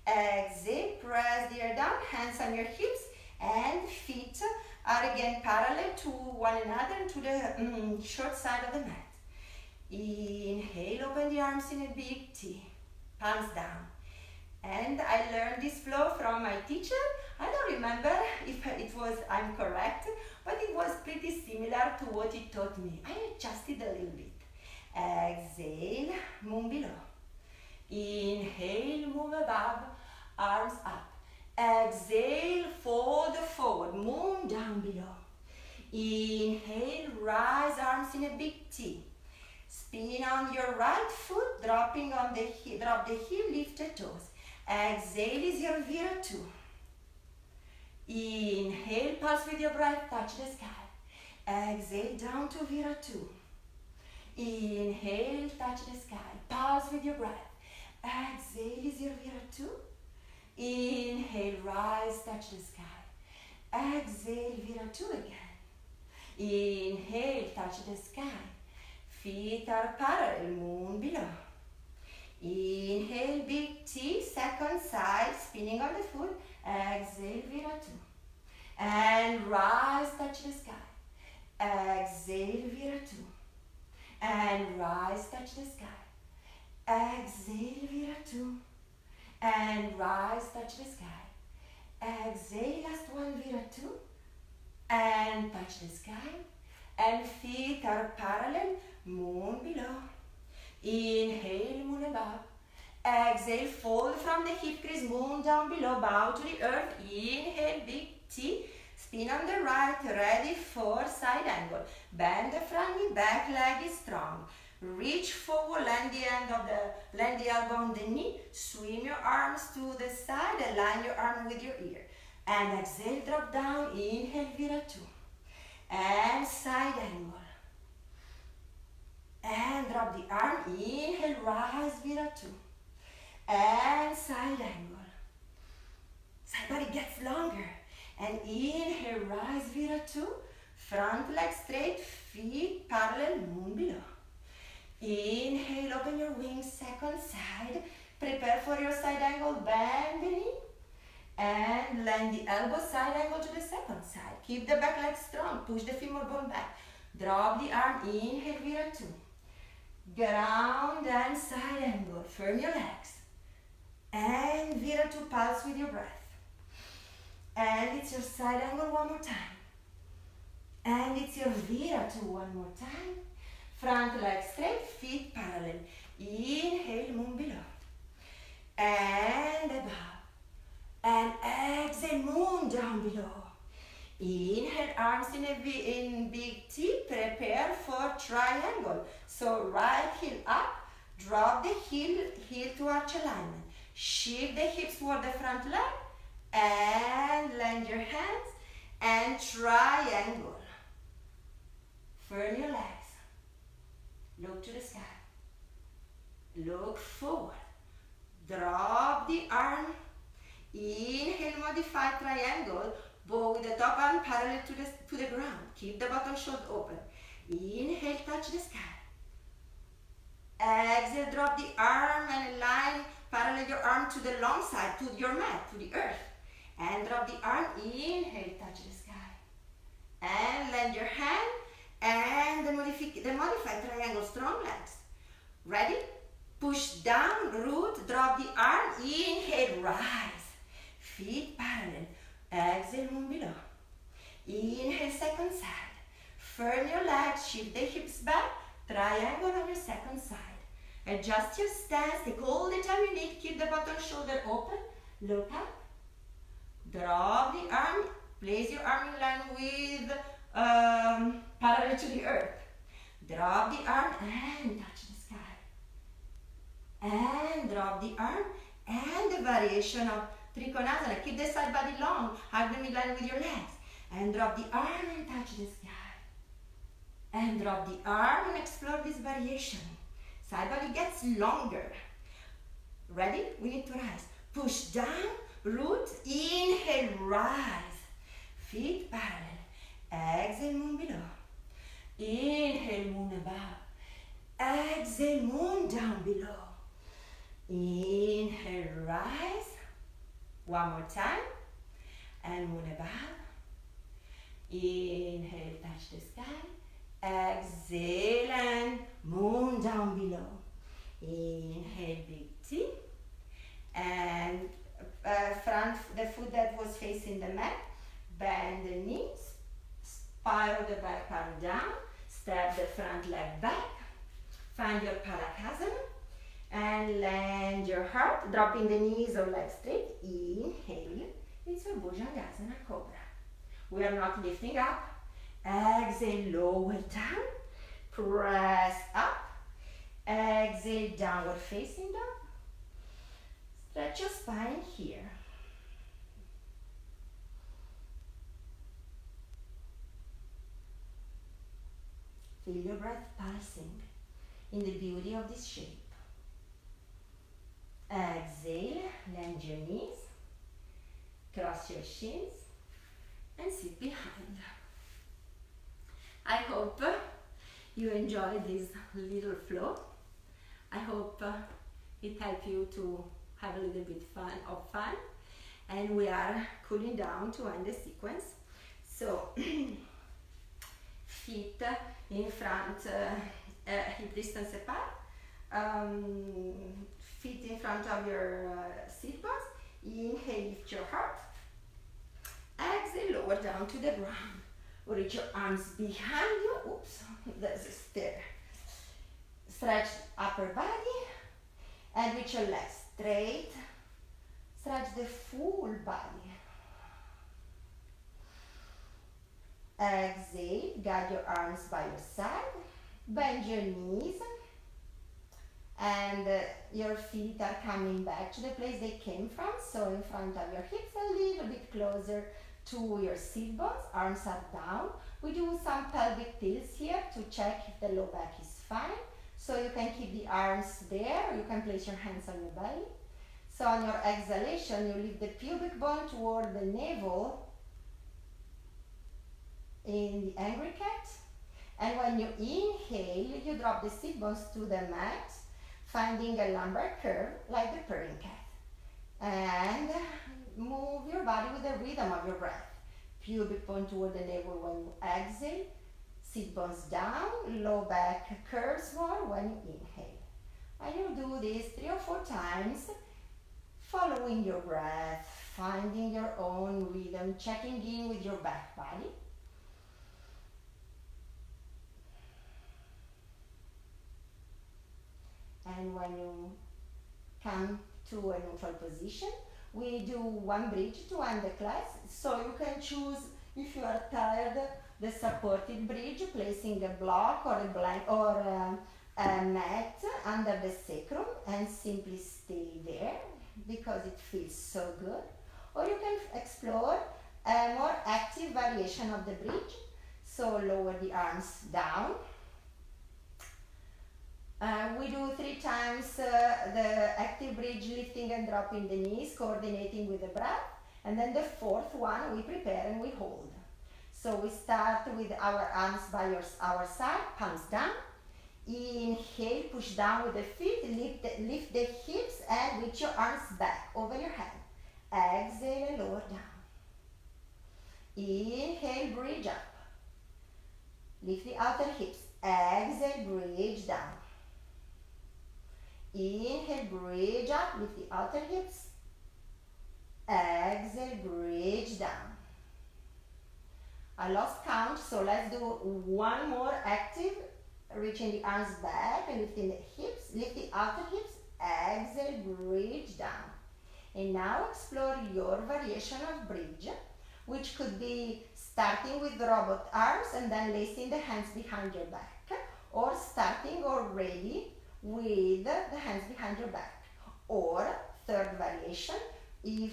[SPEAKER 2] Exhale, press the air down, hands on your hips, and feet are again parallel to one another and to the short side of the mat. Inhale, open the arms in a big T, palms down. And I learned this flow from my teacher. I don't remember if it was, I'm correct, but it was pretty similar to what he taught me. I adjusted a little bit. Exhale, moon below. Inhale, move above, arms up. Exhale, fold forward, moon down below. Inhale, rise, arms in a big T. Spin on your right foot, dropping on the heel, drop the heel, lift the toes. Exhale is your Vira 2. Inhale, pulse with your breath, touch the sky. Exhale, down to Vira 2. Inhale, touch the sky. Pulse with your breath. Exhale is your Vira 2. Inhale, rise, touch the sky. Exhale, Vira 2 again. Inhale, touch the sky. Feet are parallel, moon below. Inhale, big T, second side, spinning on the foot. Exhale, Vira 2. And rise, touch the sky. Exhale, Vira 2. And rise, touch the sky. Exhale, Vira 2. And rise, touch the sky. Exhale, last one, Vira 2. And touch the sky. And feet are parallel, moon below. Inhale, moon above. Exhale, fold from the hip crease, moon down below, bow to the earth. Inhale, big T. Spin on the right, ready for side angle. Bend the front knee, back leg is strong. Reach forward, land the elbow on the knee. Swing your arms to the side, align your arm with your ear. And exhale, drop down, inhale, Viratu. And side angle. And drop the arm, inhale, rise, Viratu. And side angle. Side body gets longer. And inhale, rise, Viratu. Front leg straight, feet parallel, moon below. Inhale, open your wings, second side. Prepare for your side angle, bend the knee. And land the elbow, side angle to the second side. Keep the back leg strong, push the femur bone back. Drop the arm, inhale, Viratu. Ground and side angle, firm your legs. And Viratu, pulse with your breath. And it's your side angle one more time. And it's your Viratu one more time. Front leg straight, feet parallel. Inhale, moon below. And above. And exhale, moon down below. Inhale, arms in big T. Prepare for triangle. So right heel up. Drop the heel to arch alignment. Shift the hips toward the front leg. And land your hands. And triangle. Firm your legs. Look to the sky. Look forward. Drop the arm. Inhale, modified triangle. Bow with the top arm parallel to the ground. Keep the bottom shoulder open. Inhale, touch the sky. Exhale, drop the arm and align, parallel your arm to the long side, to your mat, to the earth. And drop the arm. Inhale, touch the sky. And land your hand. And the modified triangle, strong legs. Ready? Push down, root, drop the arm, inhale, rise. Feet parallel. Exhale, moon below. Inhale, second side. Firm your legs, shift the hips back, triangle on your second side. Adjust your stance, take all the time you need, keep the bottom shoulder open, look up. Drop the arm, place your arm in line with parallel to the earth. Drop the arm and touch the sky. And drop the arm and the variation of Trikonasana. Keep the side body long, hug the midline with your legs. And drop the arm and touch the sky. And drop the arm and explore this variation. Side body gets longer. Ready? We need to rise. Push down, root, inhale, rise. Feet parallel. Exhale, moon below. Inhale, moon above. Exhale, moon down below. Inhale, rise. One more time. And moon above. Inhale, touch the sky. Exhale and moon down below. Inhale, big T. And the foot that was facing the mat. Bend the knees. Spiral the back arm down, step the front leg back, find your Palakasana, and land your heart, dropping the knees or legs straight. Inhale, it's your Bhujangasana Cobra. We are not lifting up. Exhale, lower down, press up. Exhale, downward facing dog. Stretch your spine here. Feel your breath pulsing in the beauty of this shape. Exhale, land your knees, cross your shins, and sit behind. I hope you enjoyed this little flow. I hope it helped you to have a little bit of fun. And we are cooling down to end the sequence. So, feet in front, hip distance apart, feet in front of your seat box. Inhale, lift your heart. Exhale, lower down to the ground. Reach your arms behind you. Oops, there's a stair. Stretch upper body And with your legs straight, stretch the full body. Exhale, guide your arms by your side, bend your knees, and your feet are coming back to the place they came from, so in front of your hips, a little bit closer to your sit bones, arms are down. We do some pelvic tilts here to check if the low back is fine, so you can keep the arms there, or you can place your hands on your belly. So on your exhalation, you lift the pubic bone toward the navel in the angry cat, and when you inhale, you drop the sit bones to the mat, finding a lumbar curve like the purring cat. And move your body with the rhythm of your breath. Pubic bone toward the navel when you exhale, sit bones down, low back curves more when you inhale. And you do this 3 or 4 times, following your breath, finding your own rhythm, checking in with your back body. And when you come to a neutral position, we do one bridge to end the class. So you can choose, if you are tired, the supported bridge, placing a block or a blank or a mat under the sacrum and simply stay there because it feels so good. Or you can explore a more active variation of the bridge. So lower the arms down. We do 3 times the active bridge, lifting and dropping the knees, coordinating with the breath. And then the 4th one, we prepare and we hold. So we start with our arms by our side, palms down. Inhale, push down with the feet, lift the hips and reach your arms back over your head. Exhale and lower down. Inhale, bridge up. Lift the outer hips. Exhale, bridge down. Inhale, bridge up, lift the outer hips. Exhale, bridge down. I lost count, so let's do one more active, reaching the arms back and lifting the hips, lift the outer hips. Exhale, bridge down. And now explore your variation of bridge, which could be starting with the robot arms and then lacing the hands behind your back, or starting already with the hands behind your back. Or 3rd variation, if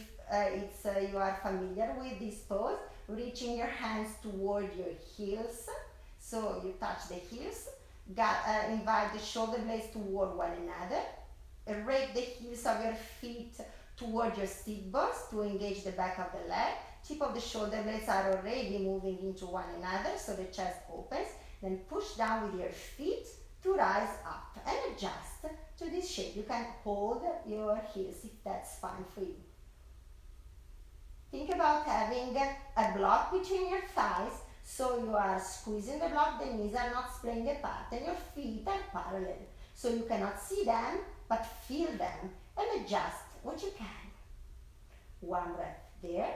[SPEAKER 2] you are familiar with this pose, reaching your hands toward your heels, so you touch the heels, invite the shoulder blades toward one another, rake the heels of your feet toward your sit bones to engage the back of the leg. Tip of the shoulder blades are already moving into one another, so the chest opens. Then push down with your feet to rise up and adjust to this shape. You can hold your heels if that's fine for you. Think about having a block between your thighs, so you are squeezing the block, the knees are not splaying apart and your feet are parallel. So you cannot see them, but feel them and adjust what you can. One breath there.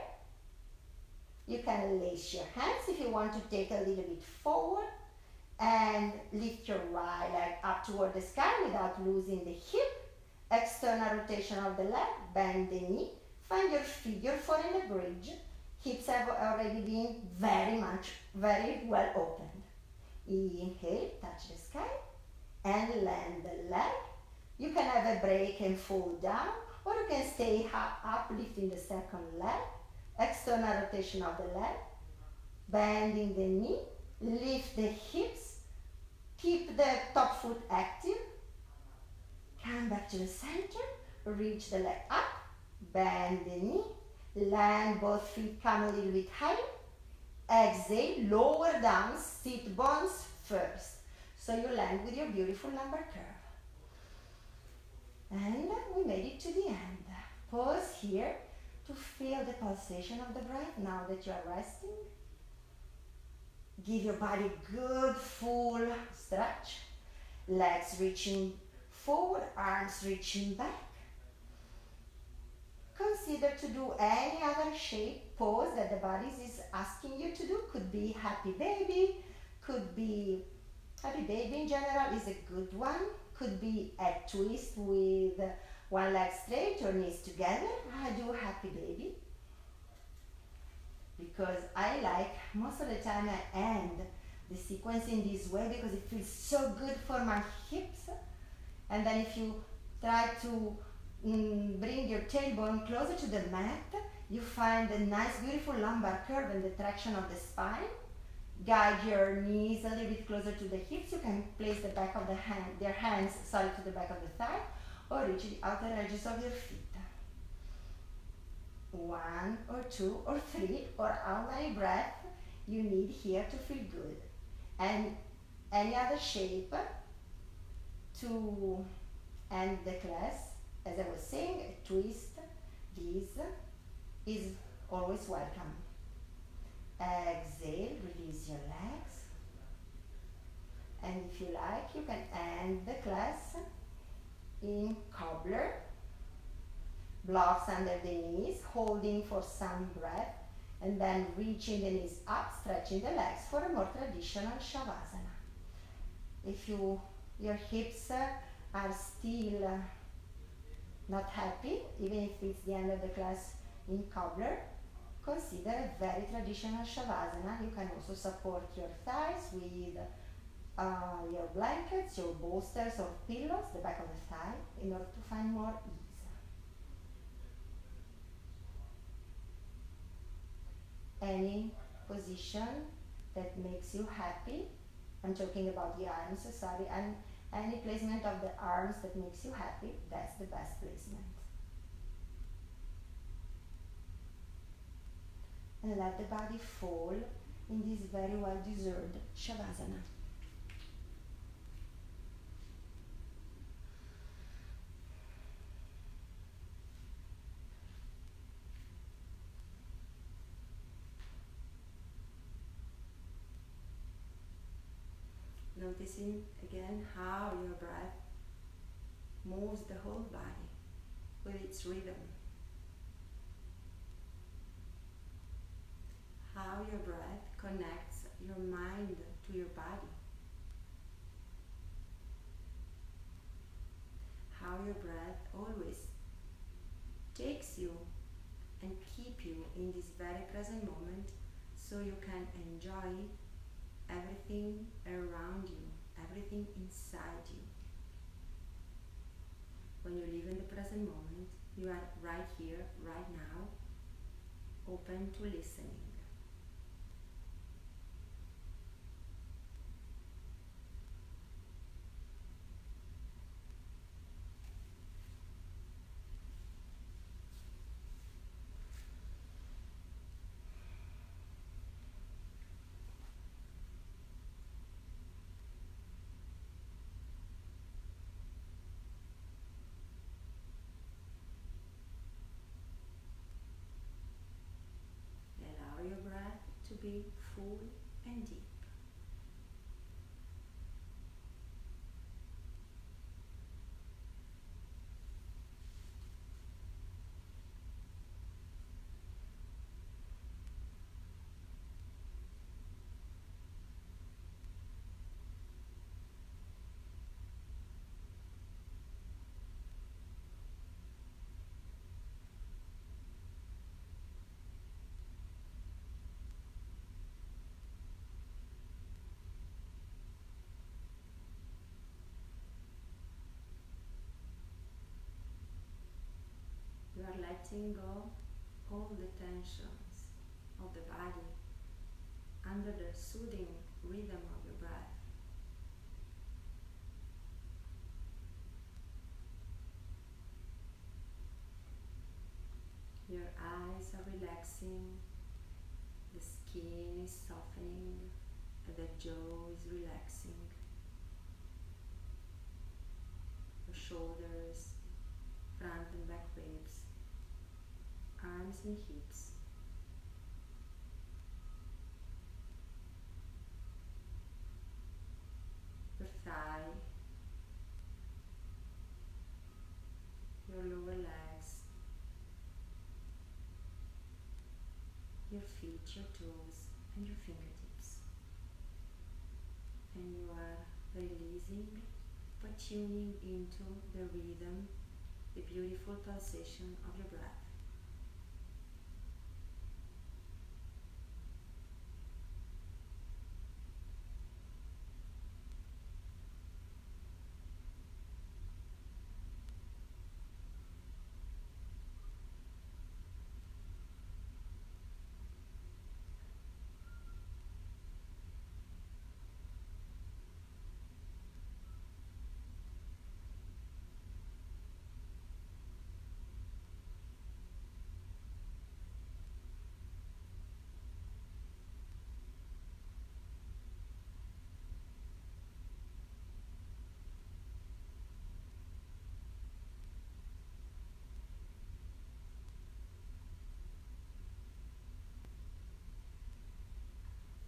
[SPEAKER 2] You can lace your hands if you want to take a little bit forward and lift your right leg up toward the sky without losing the hip. External rotation of the leg, bend the knee, find your figure 4 in the bridge. Hips have already been very well opened. Inhale, touch the sky and land the leg. You can have a break and fall down, or you can stay up lifting the 2nd leg. External rotation of the leg, bending the knee, lift the hips, keep the top foot active, come back to the center, reach the leg up, bend the knee, land both feet, come a little bit higher, exhale, lower down, sit bones first. So you land with your beautiful lumbar curve. And we made it to the end. Pause here to feel the pulsation of the breath now that you are resting. Give your body good full stretch. Legs reaching forward, arms reaching back. Consider to do any other shape, pose that the body is asking you to do. Could be happy baby, could be happy baby in general is a good one. could be a twist with one leg straight or knees together. I do happy baby because I like most of the time I end the sequence in this way because it feels so good for my hips. And then if you try to bring your tailbone closer to the mat, you find a nice beautiful lumbar curve and the traction of the spine. Guide your knees a little bit closer to the hips. You can place the back of their hands to the back of the thigh or reach the outer edges of your feet. 1 or 2 or 3 or how many breaths you need here to feel good. And any other shape to end the class. As I was saying, a twist, this is always welcome. Exhale, release your legs. And if you like, you can end the class in cobbler. Blocks under the knees, holding for some breath, and then reaching the knees up, stretching the legs for a more traditional Shavasana. If your hips are still not happy, even if it's the end of the class in cobbler, consider a very traditional Shavasana. You can also support your thighs with your blankets, your bolsters or pillows, the back of the thigh, in order to find more ease. Any position that makes you happy. I'm talking about the arms, sorry, and any placement of the arms that makes you happy, that's the best placement. And let the body fall in this very well deserved Shavasana.
[SPEAKER 1] Noticing again how your breath moves the whole body with its rhythm. How your breath connects your mind to your body. How your breath always takes you and keep you in this very present moment so you can enjoy everything around you, everything inside you. When you live in the present moment, you are right here, right now, open to listening. Allow your breath to be full and deep. You are letting go all the tensions of the body under the soothing rhythm of your breath. Your eyes are relaxing, the skin is softening, and the jaw is relaxing. Your shoulders, front and back ribs, arms and hips. Your thigh, your lower legs, your feet, your toes and your fingertips. And you are releasing but tuning into the rhythm, the beautiful pulsation of your breath.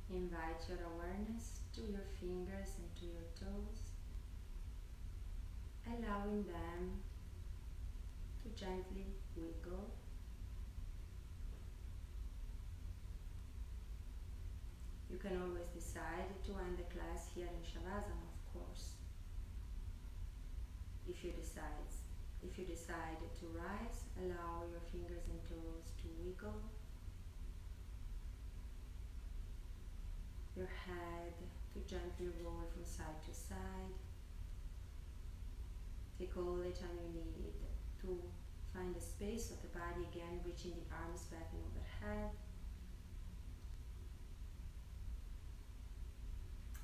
[SPEAKER 1] Invite your awareness to your fingers and to your toes, allowing them to gently wiggle. You can always decide to end the class here in Shavasana, of course. If you decide to rise, allow your fingers and toes to wiggle. Your head to gently roll from side to side. Take all the time you need to find the space of the body again, reaching the arms back and overhead.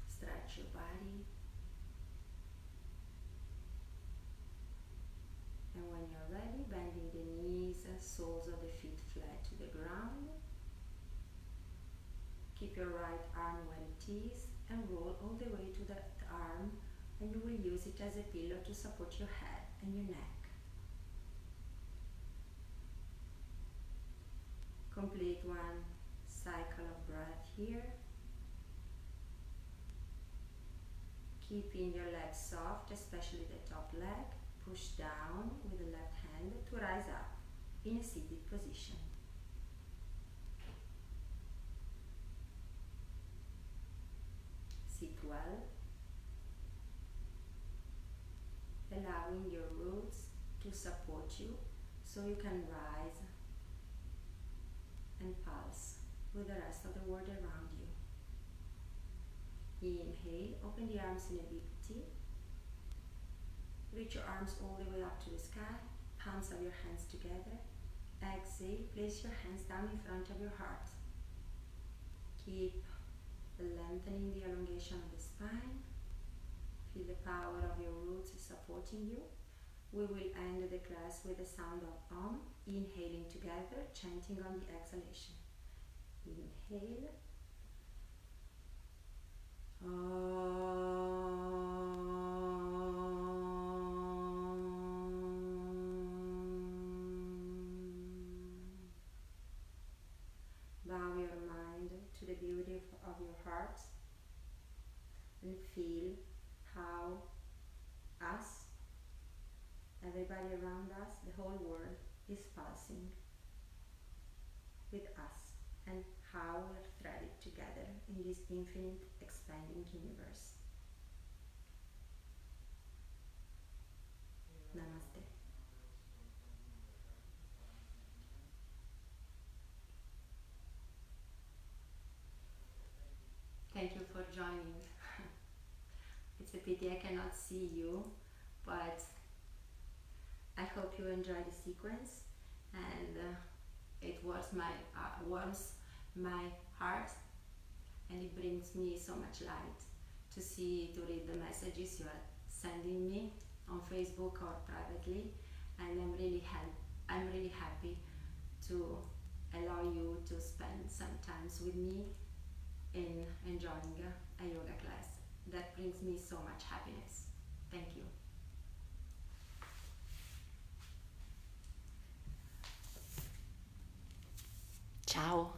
[SPEAKER 1] Stretch your body. And when you're ready, bending the knees, soles of the feet flat to the ground. Keep your right arm where it is and roll all the way to that arm, and you will use it as a pillow to support your head and your neck. Complete one cycle of breath here. Keeping your legs soft, especially the top leg. Push down with the left hand to rise up in a seated position. Sit well, allowing your roots to support you so you can rise and pulse with the rest of the world around you. Inhale, open the arms in a big T. Reach your arms all the way up to the sky, palms of your hands together. Exhale, place your hands down in front of your heart. Keep lengthening the elongation of the spine. Feel the power of your roots supporting you. We will end the class with the sound of Om, inhaling together, chanting on the exhalation. Inhale. Bow your mind to the beauty of your heart and feel how us, everybody around us, the whole world is pulsing with us, and how we're threaded together in this infinite expanding universe. Namaste. Thank you for joining. It's a pity I cannot see you, but I hope you enjoy the sequence, and it warms my heart, and it brings me so much light to read the messages you are sending me on Facebook or privately, and I'm really happy to allow you to spend some time with me in enjoying a yoga class. That brings me so much happiness. Thank you. Ciao.